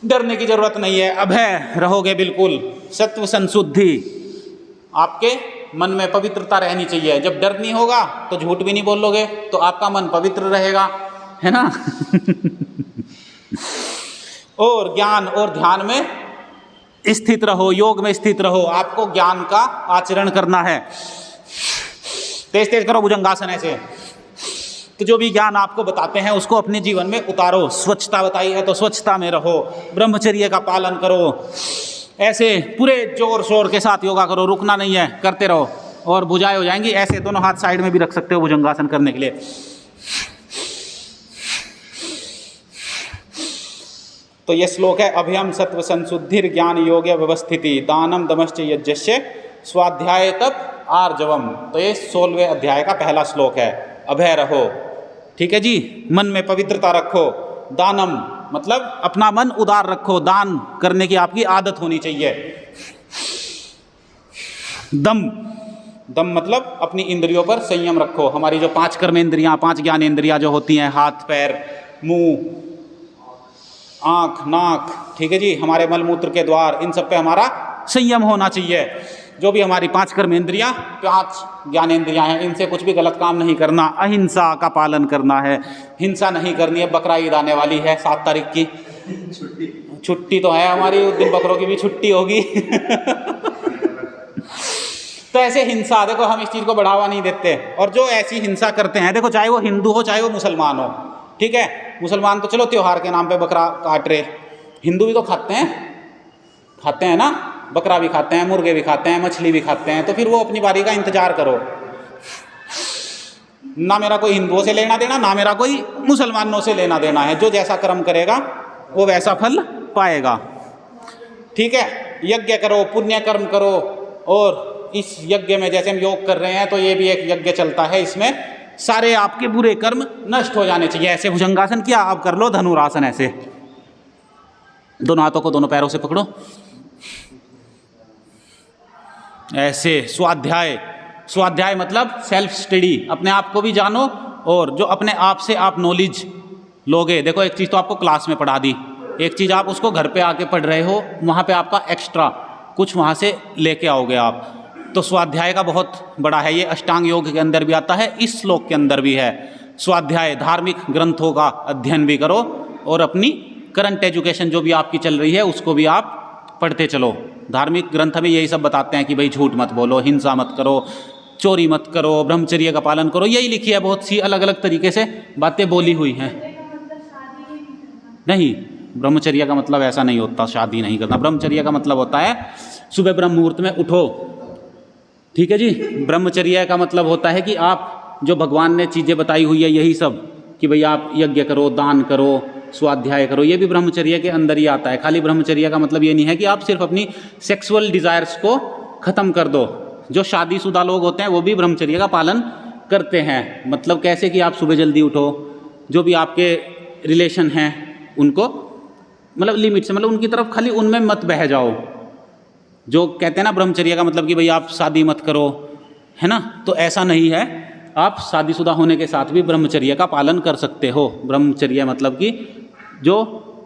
डरने की जरूरत नहीं है। अभय रहोगे बिल्कुल। सत्व संशुद्धि, आपके मन में पवित्रता रहनी चाहिए। जब डर नहीं होगा तो झूठ भी नहीं बोलोगे, तो आपका मन पवित्र रहेगा, है ना। और ज्ञान और ध्यान में स्थित रहो, योग में स्थित रहो। आपको ज्ञान का आचरण करना है। तेज तेज करो भुजंगासन ऐसे। तो जो भी ज्ञान आपको बताते हैं उसको अपने जीवन में उतारो। स्वच्छता बताई है तो स्वच्छता में रहो, ब्रह्मचर्य का पालन करो। ऐसे पूरे जोर शोर के साथ योगा करो, रुकना नहीं है, करते रहो और भुजाएं हो जाएंगी। ऐसे दोनों हाथ साइड में भी रख सकते हो भुजंगासन करने के लिए। तो ये श्लोक है, अभयम सत्व संशुद्धिर ज्ञान योग्य व्यवस्थिति दानम दमश्च यज्ञस्य स्वाध्याय तप आर्जवम। तो ये 16वें अध्याय का पहला श्लोक है। अभय रहो, ठीक है जी। मन में पवित्रता रखो। दानम मतलब अपना मन उदार रखो, दान करने की आपकी आदत होनी चाहिए। दम, दम मतलब अपनी इंद्रियों पर संयम रखो। हमारी जो 5 कर्मेंद्रियां, 5 ज्ञानेंद्रियां जो होती हैं, हाथ पैर मुंह आँख नाक, ठीक है जी, हमारे मलमूत्र के द्वार, इन सब पे हमारा संयम होना चाहिए। जो भी हमारी 5 कर्मेंद्रियां, 5 ज्ञानेंद्रियां हैं, इनसे कुछ भी गलत काम नहीं करना। अहिंसा का पालन करना है, हिंसा नहीं करनी है। बकरा ईद आने वाली है 7 तारीख की, छुट्टी तो है हमारी, उस दिन बकरों की भी छुट्टी होगी। तो ऐसे हिंसा, देखो हम इस चीज़ को बढ़ावा नहीं देते। और जो ऐसी हिंसा करते हैं, देखो चाहे वो हिंदू हो चाहे वो मुसलमान हो, ठीक है। मुसलमान तो चलो त्योहार के नाम पे बकरा काट रहे, हिंदू भी तो खाते हैं ना, बकरा भी खाते हैं, मुर्गे भी खाते हैं, मछली भी खाते हैं। तो फिर वो अपनी बारी का इंतजार करो। ना मेरा कोई हिंदुओं से लेना देना, ना मेरा कोई मुसलमानों से लेना देना है। जो जैसा कर्म करेगा वो वैसा फल पाएगा, ठीक है। यज्ञ करो, पुण्य कर्म करो। और इस यज्ञ में जैसे हम योग कर रहे हैं तो ये भी एक यज्ञ चलता है, इसमें सारे आपके बुरे कर्म नष्ट हो जाने चाहिए। ऐसे भुजंगासन किया, आप कर लो धनुरासन। ऐसे दोनों हाथों को दोनों पैरों से पकड़ो, ऐसे। स्वाध्याय, स्वाध्याय मतलब सेल्फ स्टडी, अपने आप को भी जानो। और जो अपने आप से आप नॉलेज लोगे, देखो एक चीज़ तो आपको क्लास में पढ़ा दी, एक चीज़ आप उसको घर पे आके पढ़ रहे हो, वहाँ पे आपका एक्स्ट्रा कुछ वहाँ से लेके आओगे आप। तो स्वाध्याय का बहुत बड़ा है, ये अष्टांग योग के अंदर भी आता है, इस श्लोक के अंदर भी है। स्वाध्याय, धार्मिक ग्रंथों का अध्ययन भी करो और अपनी करंट एजुकेशन जो भी आपकी चल रही है उसको भी आप पढ़ते चलो। धार्मिक ग्रंथ में यही सब बताते हैं कि भाई झूठ मत बोलो, हिंसा मत करो, चोरी मत करो, ब्रह्मचर्य का पालन करो। यही लिखी है, बहुत सी अलग अलग तरीके से बातें बोली हुई हैं। नहीं, ब्रह्मचर्य का मतलब ऐसा नहीं होता शादी नहीं करना। ब्रह्मचर्य का मतलब होता है सुबह ब्रह्म मुहूर्त में उठो, ठीक है जी। ब्रह्मचर्य का मतलब होता है कि आप जो भगवान ने चीज़ें बताई हुई है यही सब, कि भाई आप यज्ञ करो, दान करो, स्वाध्याय करो, ये भी ब्रह्मचर्य के अंदर ही आता है। खाली ब्रह्मचर्य का मतलब ये नहीं है कि आप सिर्फ अपनी सेक्सुअल डिज़ायर्स को ख़त्म कर दो। जो शादीशुदा लोग होते हैं वो भी ब्रह्मचर्य का पालन करते हैं। मतलब कैसे कि आप सुबह जल्दी उठो, जो भी आपके रिलेशन हैं उनको मतलब लिमिट से, मतलब उनकी तरफ खाली उनमें मत बह जाओ। जो कहते हैं ना ब्रह्मचर्य का मतलब कि भाई आप शादी मत करो, है ना, तो ऐसा नहीं है। आप शादीशुदा होने के साथ भी ब्रह्मचर्य का पालन कर सकते हो। ब्रह्मचर्य मतलब कि जो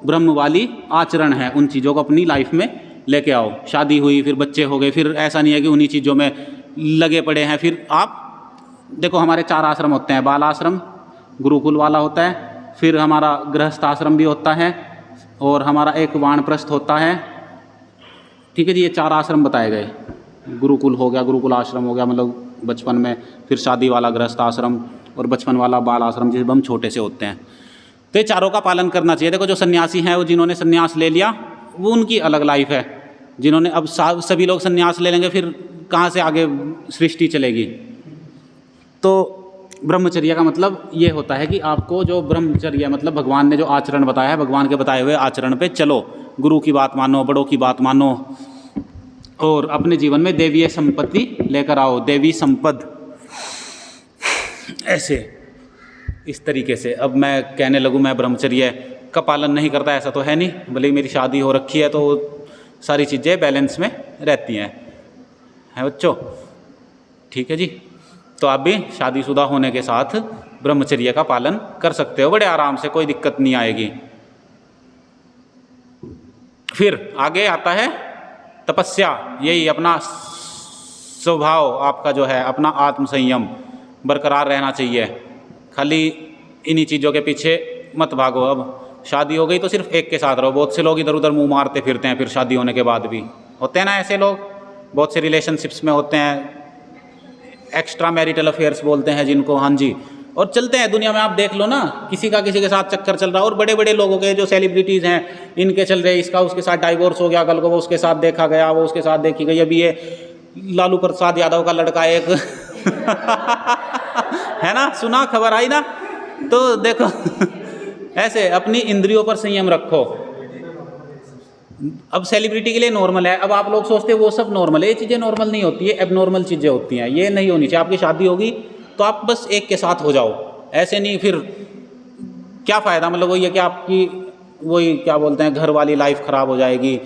ब्रह्म वाली आचरण है उन चीज़ों को अपनी लाइफ में लेके आओ। शादी हुई, फिर बच्चे हो गए, फिर ऐसा नहीं है कि उन्हीं चीज़ों में लगे पड़े हैं, फिर आप देखो हमारे 4 आश्रम होते हैं, बाल आश्रम, गुरुकुल वाला होता है, फिर हमारा गृहस्थ आश्रम भी होता है, और हमारा एक वानप्रस्थ होता है। ठीक है जी, ये 4 आश्रम बताए गए। गुरुकुल हो गया, गुरुकुल आश्रम हो गया मतलब बचपन में, फिर शादी वाला गृहस्थ आश्रम, और बचपन वाला बाल आश्रम जिसमें हम छोटे से होते हैं। तो ये चारों का पालन करना चाहिए। देखो जो सन्यासी हैं, वो जिन्होंने सन्यास ले लिया वो उनकी अलग लाइफ है। जिन्होंने अब सभी लोग सन्यास ले लेंगे, फिर कहाँ से आगे सृष्टि चलेगी। तो ब्रह्मचर्य का मतलब ये होता है कि आपको जो ब्रह्मचर्य मतलब भगवान ने जो आचरण बताया है, भगवान के बताए हुए आचरण पे चलो, गुरु की बात मानो, बड़ों की बात मानो, और अपने जीवन में देवीय संपत्ति लेकर आओ, देवी संपद। ऐसे इस तरीके से अब मैं कहने लगूँ मैं ब्रह्मचर्य का पालन नहीं करता, ऐसा तो है नहीं। भले ही मेरी शादी हो रखी है तो सारी चीज़ें बैलेंस में रहती हैं, है बच्चों। ठीक है जी, तो आप भी शादीशुदा होने के साथ ब्रह्मचर्य का पालन कर सकते हो बड़े आराम से, कोई दिक्कत नहीं आएगी। फिर आगे आता है तपस्या। यही अपना स्वभाव आपका जो है, अपना आत्मसंयम बरकरार रहना चाहिए। खाली इन्हीं चीज़ों के पीछे मत भागो। अब शादी हो गई तो सिर्फ एक के साथ रहो। बहुत से लोग इधर उधर मुंह मारते फिरते हैं, फिर शादी होने के बाद भी होते हैं ना ऐसे लोग, बहुत से रिलेशनशिप्स में होते हैं, एक्स्ट्रा मैरिटल अफेयर्स बोलते हैं जिनको, हाँ जी। और चलते हैं दुनिया में, आप देख लो ना, किसी का किसी के साथ चक्कर चल रहा है। और बड़े बड़े लोगों के जो सेलिब्रिटीज़ हैं, इनके चल रहे, इसका उसके साथ डाइवोर्स हो गया, कल को वो उसके साथ देखा गया, वो उसके साथ देखी गई। अभी ये लालू प्रसाद यादव का लड़का एक है ना, सुना, खबर आई ना। तो देखो ऐसे अपनी इंद्रियों पर संयम रखो। अब सेलिब्रिटी के लिए नॉर्मल है, अब आप लोग सोचते हैं वो सब नॉर्मल है। ये चीज़ें नॉर्मल नहीं होती है, एबनॉर्मल चीज़ें होती हैं, ये नहीं होनी चाहिए। आपकी शादी होगी तो आप बस एक के साथ हो जाओ, ऐसे नहीं फिर क्या फ़ायदा। मतलब वही है कि आपकी वही क्या बोलते हैं, घर वाली लाइफ ख़राब हो जाएगी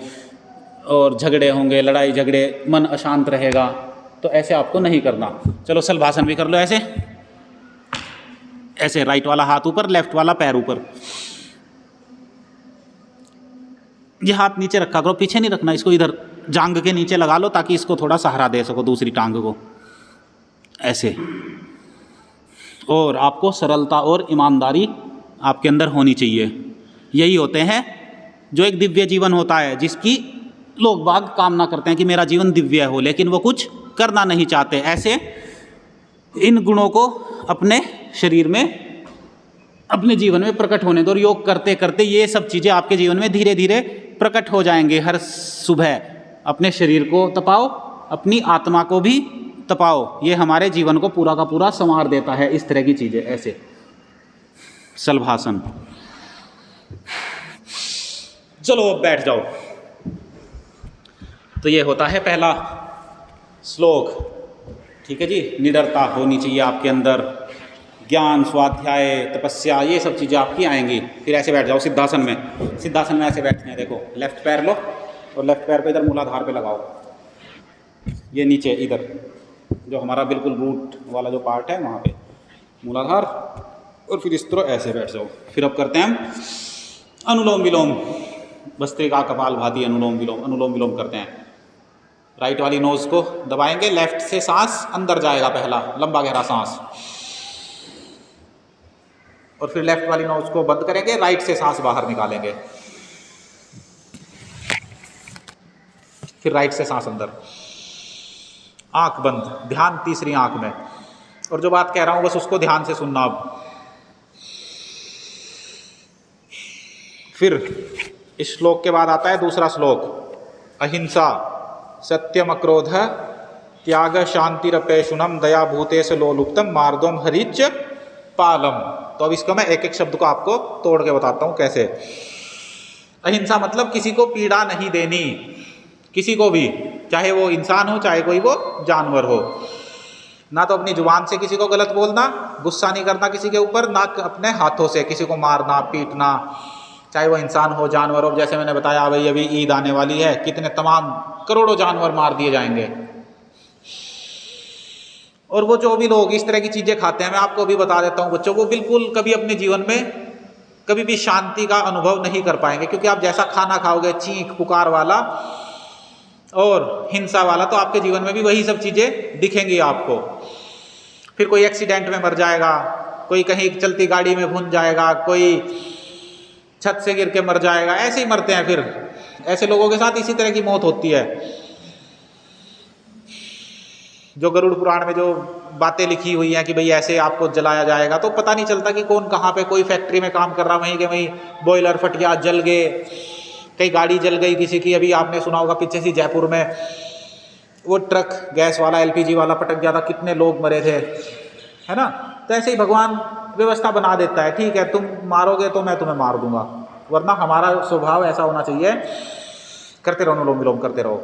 और झगड़े होंगे, लड़ाई झगड़े, मन अशांत रहेगा। तो ऐसे आपको नहीं करना। चलो सलभासन भी कर लो ऐसे ऐसे, राइट वाला हाथ ऊपर, लेफ्ट वाला पैर ऊपर। ये हाथ नीचे रखा करो, पीछे नहीं रखना, इसको इधर जांग के नीचे लगा लो ताकि इसको थोड़ा सहारा दे सको, दूसरी टांग को, ऐसे। और आपको सरलता और ईमानदारी आपके अंदर होनी चाहिए। यही होते हैं जो एक दिव्य जीवन होता है, जिसकी लोग बाग कामना करते हैं कि मेरा जीवन दिव्य हो, लेकिन वो कुछ करना नहीं चाहते। ऐसे इन गुणों को अपने शरीर में, अपने जीवन में प्रकट होने दो। और योग करते करते ये सब चीज़ें आपके जीवन में धीरे धीरे प्रकट हो जाएंगे। हर सुबह अपने शरीर को तपाओ, अपनी आत्मा को भी तपाओ। ये हमारे जीवन को पूरा का पूरा संवार देता है, इस तरह की चीज़ें। ऐसे सलभासन। चलो अब बैठ जाओ। तो ये होता है पहला श्लोक। ठीक है जी, निडरता होनी चाहिए आपके अंदर, ज्ञान, स्वाध्याय, तपस्या, ये सब चीज़ें आपकी आएंगी। फिर ऐसे बैठ जाओ सिद्धासन में। सिद्धासन में ऐसे बैठते हैं, देखो लेफ्ट पैर लो और लेफ्ट पैर पे इधर मूलाधार पे लगाओ, ये नीचे इधर जो हमारा बिल्कुल रूट वाला जो पार्ट है वहाँ पे मूलाधार, और फिर इस तरह ऐसे बैठ जाओ। फिर अब करते हैं हम अनुलोम विलोम, भस्त्रिका कपाल भाती अनुलोम विलोम। अनुलोम विलोम करते हैं। राइट वाली नोज को दबाएंगे, लेफ्ट से सांस अंदर जाएगा, पहला लंबा गहरा सांस, और फिर लेफ्ट वाली नोज को बंद करेंगे, राइट से सांस बाहर निकालेंगे, फिर राइट से सांस अंदर, आंख बंद, ध्यान तीसरी आंख में। और जो बात कह रहा हूं बस उसको ध्यान से सुनना। अब फिर इस श्लोक के बाद आता है दूसरा श्लोक, अहिंसा, सत्यम, अक्रोध, त्याग, शांतिरपेशुनम, दया भूतेश लोलुप्तम, मार्दोम हरिच पालम। तो अब इसका मैं एक एक शब्द को आपको तोड़ के बताता हूं कैसे। अहिंसा मतलब किसी को पीड़ा नहीं देनी, किसी को भी, चाहे वो इंसान हो चाहे कोई वो जानवर हो। ना तो अपनी जुबान से किसी को गलत बोलना, गुस्सा नहीं करना किसी के ऊपर, ना अपने हाथों से किसी को मारना पीटना, चाहे वो इंसान हो जानवर हो। जैसे मैंने बताया भाई अभी ईद आने वाली है, कितने तमाम करोड़ों जानवर मार दिए जाएंगे। और वो जो भी लोग इस तरह की चीज़ें खाते हैं, मैं आपको भी बता देता हूँ बच्चों, वो बिल्कुल कभी अपने जीवन में कभी भी शांति का अनुभव नहीं कर पाएंगे। क्योंकि आप जैसा खाना खाओगे, चीख पुकार वाला और हिंसा वाला, तो आपके जीवन में भी वही सब चीज़ें दिखेंगी आपको। फिर कोई एक्सीडेंट में मर जाएगा, कोई कहीं चलती गाड़ी में भून जाएगा, कोई छत से गिर के मर जाएगा, ऐसे ही मरते हैं। फिर ऐसे लोगों के साथ इसी तरह की मौत होती है। जो गरुड़ पुराण में जो बातें लिखी हुई हैं कि भाई ऐसे आपको जलाया जाएगा, तो पता नहीं चलता कि कौन कहाँ पे, कोई फैक्ट्री में काम कर रहा, वहीं के वहीं बॉयलर फट गया, जल गए, कई गाड़ी जल गई किसी की। अभी आपने सुना होगा पीछे से जयपुर में वो ट्रक गैस वाला एलपीजी वाला पटक गया था, कितने लोग मरे थे, है ना। तो ऐसे ही भगवान व्यवस्था बना देता है, ठीक है तुम मारोगे तो मैं तुम्हें मार दूंगा, वरना हमारा स्वभाव ऐसा होना चाहिए, करते रहो, अनुलोम विलोम करते रहो,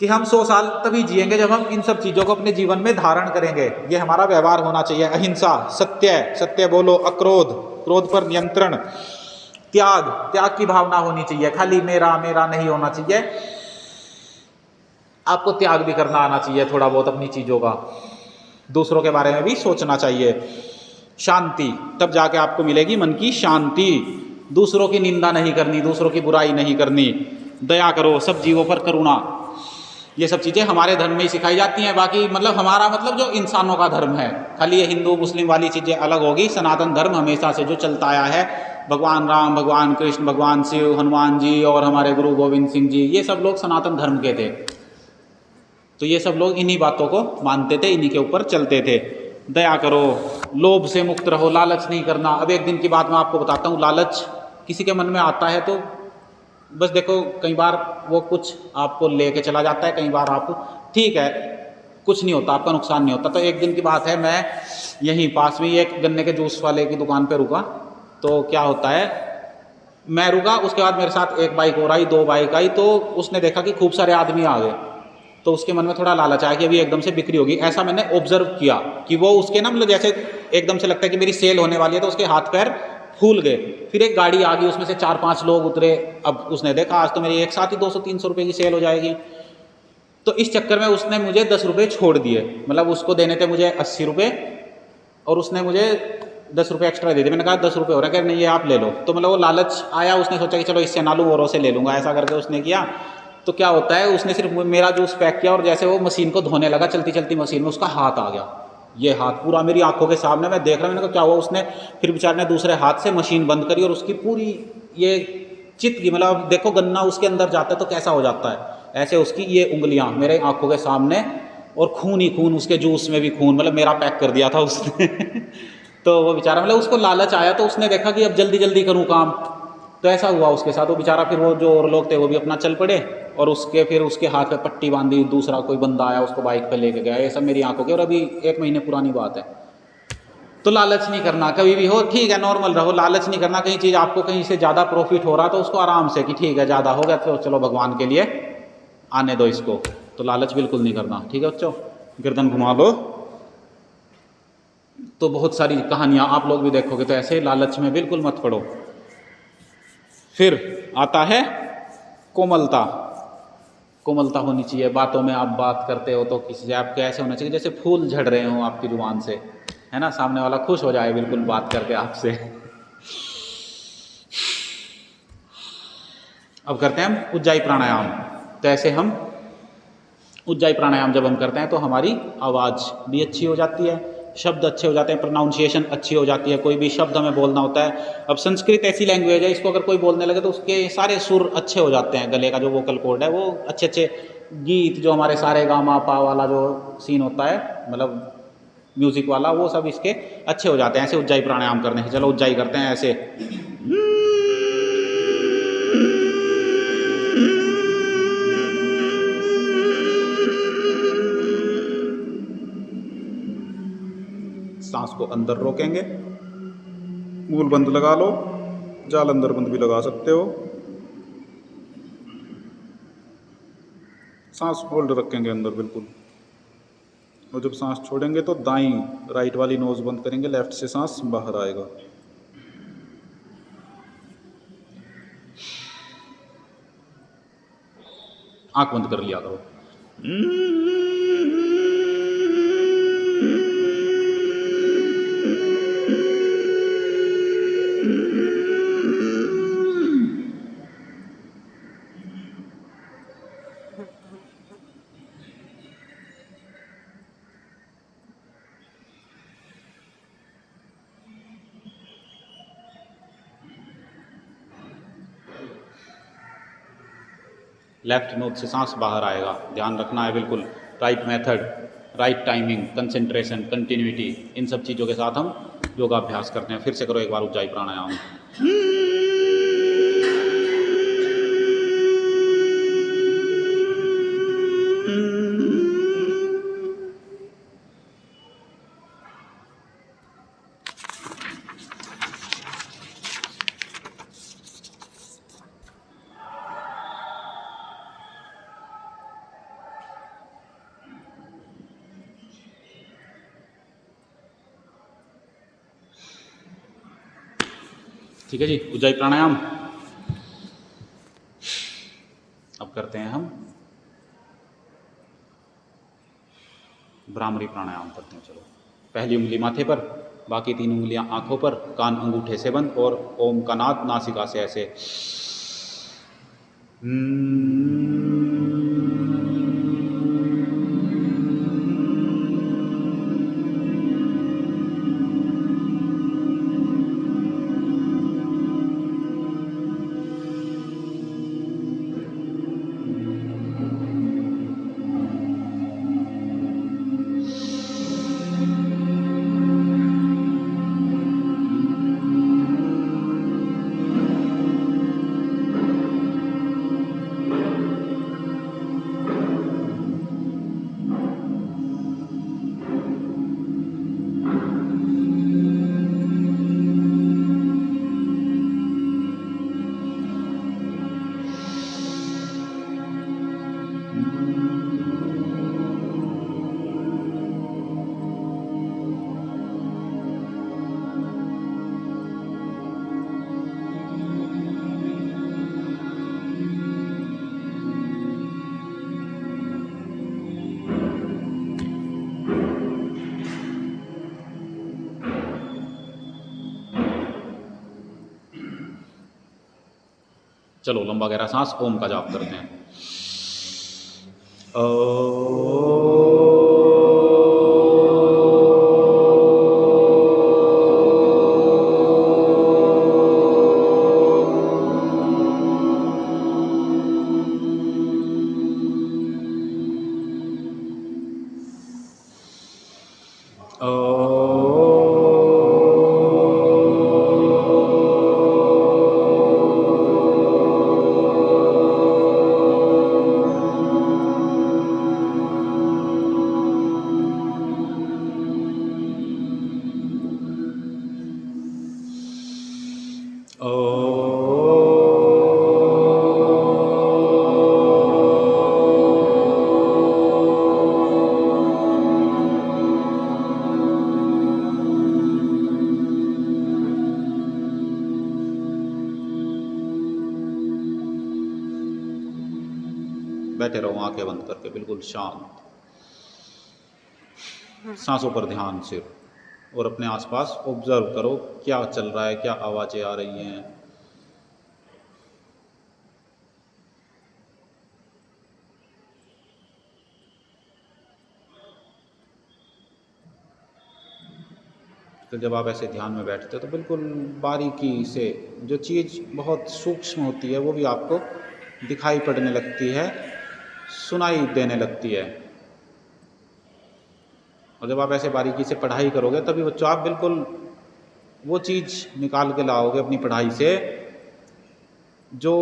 कि हम 100 साल तभी जिएंगे जब हम इन सब चीज़ों को अपने जीवन में धारण करेंगे। ये हमारा व्यवहार होना चाहिए। अहिंसा, सत्य, सत्य बोलो, अक्रोध, क्रोध पर नियंत्रण, त्याग, त्याग की भावना होनी चाहिए, खाली मेरा मेरा नहीं होना चाहिए, आपको त्याग भी करना आना चाहिए थोड़ा बहुत अपनी चीज़ों का, दूसरों के बारे में भी सोचना चाहिए। शांति, तब जाके आपको मिलेगी मन की शांति। दूसरों की निंदा नहीं करनी, दूसरों की बुराई नहीं करनी, दया करो, सब जीवों पर करुणा, ये सब चीज़ें हमारे धर्म में ही सिखाई जाती हैं। बाकी मतलब हमारा मतलब जो इंसानों का धर्म है, खाली ये हिंदू मुस्लिम वाली चीज़ें अलग होगी। सनातन धर्म हमेशा से जो चलता आया है, भगवान राम, भगवान कृष्ण, भगवान शिव, हनुमान जी और हमारे गुरु गोविंद सिंह जी, ये सब लोग सनातन धर्म के थे। तो ये सब लोग इन्हीं बातों को मानते थे, इन्हीं के ऊपर चलते थे। दया करो, लोभ से मुक्त रहो, लालच नहीं करना। अब एक दिन की बात मैं आपको बताता हूँ। लालच किसी के मन में आता है तो बस देखो, कई बार वो कुछ आपको लेके चला जाता है, कई बार आपको, ठीक है कुछ नहीं होता, आपका नुकसान नहीं होता। तो एक दिन की बात है, मैं यहीं पास में एक गन्ने के जूस वाले की दुकान पे रुका। तो क्या होता है, मैं रुका, उसके बाद मेरे साथ एक बाइक और आई, 2 बाइक आई। तो उसने देखा कि खूब सारे आदमी आ गए, तो उसके मन में थोड़ा लालच आया कि अभी एकदम से बिक्री होगी। ऐसा मैंने ऑब्जर्व किया कि वो उसके ना मतलब जैसे एकदम से लगता है कि मेरी सेल होने वाली है, तो उसके हाथ पैर फूल गए। फिर एक गाड़ी आ गई, उसमें से 4-5 लोग उतरे। अब उसने देखा आज तो मेरी एक साथ ही 200-300 रुपये की सेल हो जाएगी। तो इस चक्कर में उसने मुझे 10 रुपये छोड़ दिए, मतलब उसको देने थे मुझे 80 रुपये और उसने मुझे 10 रुपये एक्स्ट्रा दे दिए। मैंने कहा 10 रुपये हो रहा है, कह नहीं ये आप ले लो। तो मतलब वो लालच आया, उसने सोचा कि चलो इससे ना लूँ औरों से ले लूँगा, ऐसा करके उसने किया। तो क्या होता है, उसने सिर्फ मेरा जूस पैक किया और जैसे वो मशीन को धोने लगा, चलती चलती मशीन में उसका हाथ आ गया, ये हाथ पूरा मेरी आंखों के सामने, मैं देख रहा हूँ। मैंने कहा क्या हुआ, उसने फिर बेचारे ने दूसरे हाथ से मशीन बंद करी और उसकी पूरी ये चित की, मतलब देखो गन्ना उसके अंदर जाता है तो कैसा हो जाता है, ऐसे उसकी ये उंगलियां मेरे आंखों के सामने, और खून ही खून, उसके जूस में भी खून, मतलब मेरा पैक कर दिया था उसने। तो वो बेचारा, मतलब उसको लालच आया, तो उसने देखा कि अब जल्दी जल्दी करूँ काम, तो ऐसा हुआ उसके साथ। वो बेचारा, फिर वो जो और लोग थे वो भी अपना चल पड़े, और उसके फिर उसके हाथ पे पट्टी बांधी, दूसरा कोई बंदा आया उसको बाइक पे लेके गया। ये सब मेरी आंखों की, और अभी 1 महीने पुरानी बात है। तो लालच नहीं करना कभी भी हो, ठीक है नॉर्मल रहो, लालच नहीं करना। कहीं चीज़ आपको कहीं से ज़्यादा प्रॉफिट हो रहा तो उसको आराम से, कि ठीक है ज़्यादा हो गया तो चलो भगवान के लिए आने दो इसको, तो लालच बिल्कुल नहीं करना, ठीक है बच्चों। गर्दन घुमा लो। तो बहुत सारी कहानियाँ आप लोग भी देखोगे, तो ऐसे लालच में बिल्कुल मत पड़ो। फिर आता है कोमलता। कोमलता होनी चाहिए, बातों में आप बात करते हो तो किसी से आपके ऐसे होना चाहिए जैसे फूल झड़ रहे हो आपकी जुबान से, है ना, सामने वाला खुश हो जाए बिल्कुल बात करके आपसे। अब करते हैं हम उज्जाई प्राणायाम। तो ऐसे हम उज्जाई प्राणायाम जब हम करते हैं तो हमारी आवाज़ भी अच्छी हो जाती है, शब्द अच्छे हो जाते हैं, प्रोनाउंसिएशन अच्छी हो जाती है। कोई भी शब्द हमें बोलना होता है, अब संस्कृत ऐसी लैंग्वेज है, इसको अगर कोई बोलने लगे तो उसके सारे सुर अच्छे हो जाते हैं, गले का जो वोकल कॉर्ड है वो अच्छे अच्छे, गीत जो हमारे सारे गा मा पा वाला जो सीन होता है, मतलब म्यूजिक वाला, वो सब इसके अच्छे हो जाते हैं ऐसे उज्जाई प्राणायाम करने से। चलो उज्जाई करते हैं ऐसे। सांस को अंदर रोकेंगे, मूल बंद लगा लो, जाल अंदर बंद भी लगा सकते हो। सांस होल्ड रखेंगे अंदर बिल्कुल, और जब सांस छोड़ेंगे तो दाईं राइट वाली नोज बंद करेंगे, लेफ्ट से सांस बाहर आएगा। आंख बंद कर लिया करो। लेफ्ट नोज से सांस बाहर आएगा। ध्यान रखना है बिल्कुल। Right method, right timing, concentration, continuity, इन सब चीज़ों के साथ हम योगाभ्यास करते हैं। फिर से करो एक बार उज्जाई प्राणायाम। ठीक है जी, उज्जाई प्राणायाम। अब करते हैं हम भ्रामरी प्राणायाम करते हैं। चलो, पहली उंगली माथे पर, बाकी 3 उंगलियां आंखों पर, कान अंगूठे से बंद और ओम का नाद नासिका से ऐसे। चलो, लंबा गहरा सांस, ओम का जाप करते हैं। बैठे रहो आंखें बंद करके, बिल्कुल शांत। सांसों पर ध्यान सिर्फ, और अपने आसपास ऑब्जर्व करो क्या चल रहा है, क्या आवाज़ें आ रही हैं। तो जब आप ऐसे ध्यान में बैठते हो तो बिल्कुल बारीकी से जो चीज़ बहुत सूक्ष्म होती है वो भी आपको दिखाई पड़ने लगती है, सुनाई देने लगती है। और जब आप ऐसे बारीकी से पढ़ाई करोगे तभी बच्चों आप बिल्कुल वो चीज़ निकाल के लाओगे अपनी पढ़ाई से जो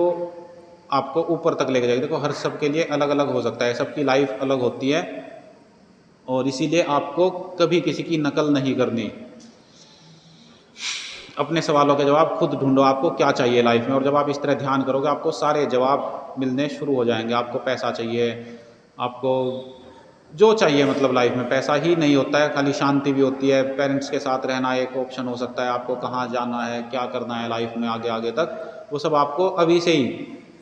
आपको ऊपर तक लेके जाएगी। देखो, हर सब के लिए अलग अलग हो सकता है, सबकी लाइफ अलग होती है, और इसीलिए आपको कभी किसी की नकल नहीं करनी। अपने सवालों के जवाब खुद ढूंढो, आपको क्या चाहिए लाइफ में, और जब आप इस तरह ध्यान करोगे आपको सारे जवाब मिलने शुरू हो जाएंगे। आपको पैसा चाहिए, आपको जो चाहिए, मतलब लाइफ में पैसा ही नहीं होता है, खाली शांति भी होती है। पेरेंट्स के साथ रहना एक ऑप्शन हो सकता है, आपको कहाँ जाना है, क्या करना है लाइफ में आगे आगे तक, वो सब आपको अभी से ही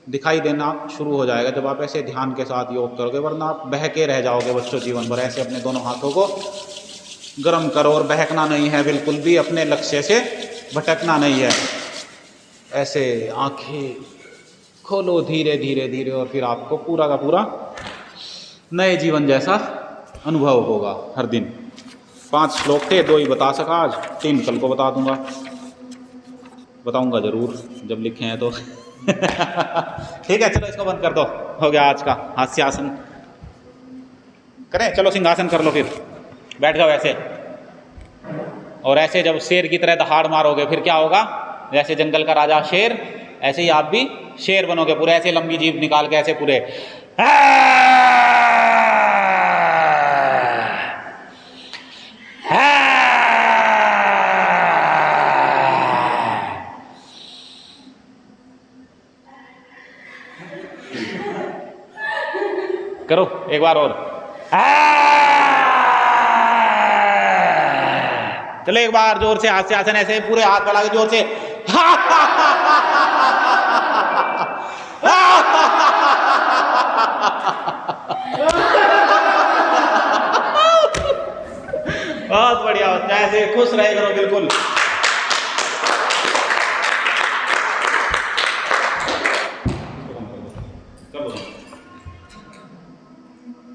दिखाई देना शुरू हो जाएगा जब आप ऐसे ध्यान के साथ योग करोगे। वरना आप बहके रह जाओगे बच्चों जीवन भर। ऐसे अपने दोनों हाथों को गर्म करो, और बहकना नहीं है बिल्कुल भी, अपने लक्ष्य से भटकना नहीं है। ऐसे आंखें खोलो धीरे धीरे धीरे, और फिर आपको पूरा का पूरा नए जीवन जैसा अनुभव होगा हर दिन। 5 श्लोक थे, 2 ही बता सका आज, 3 कल को बता दूंगा, बताऊंगा ज़रूर जब लिखे हैं तो। ठीक है, चलो इसको बंद कर दो, हो गया आज का हास्यासन। करें, चलो सिंहासन कर लो, फिर बैठ जाओ ऐसे। और ऐसे जब शेर की तरह दहाड़ मारोगे फिर क्या होगा, जैसे जंगल का राजा शेर, ऐसे ही आप भी शेर बनोगे, पूरे ऐसे लंबी जीभ निकाल के, ऐसे पूरे करो एक बार और। चलो एक बार जोर से हास्यासन, ऐसे पूरे हाथ फैला के जोर से। बहुत बढ़िया, ऐसे खुश रहे करो बिल्कुल।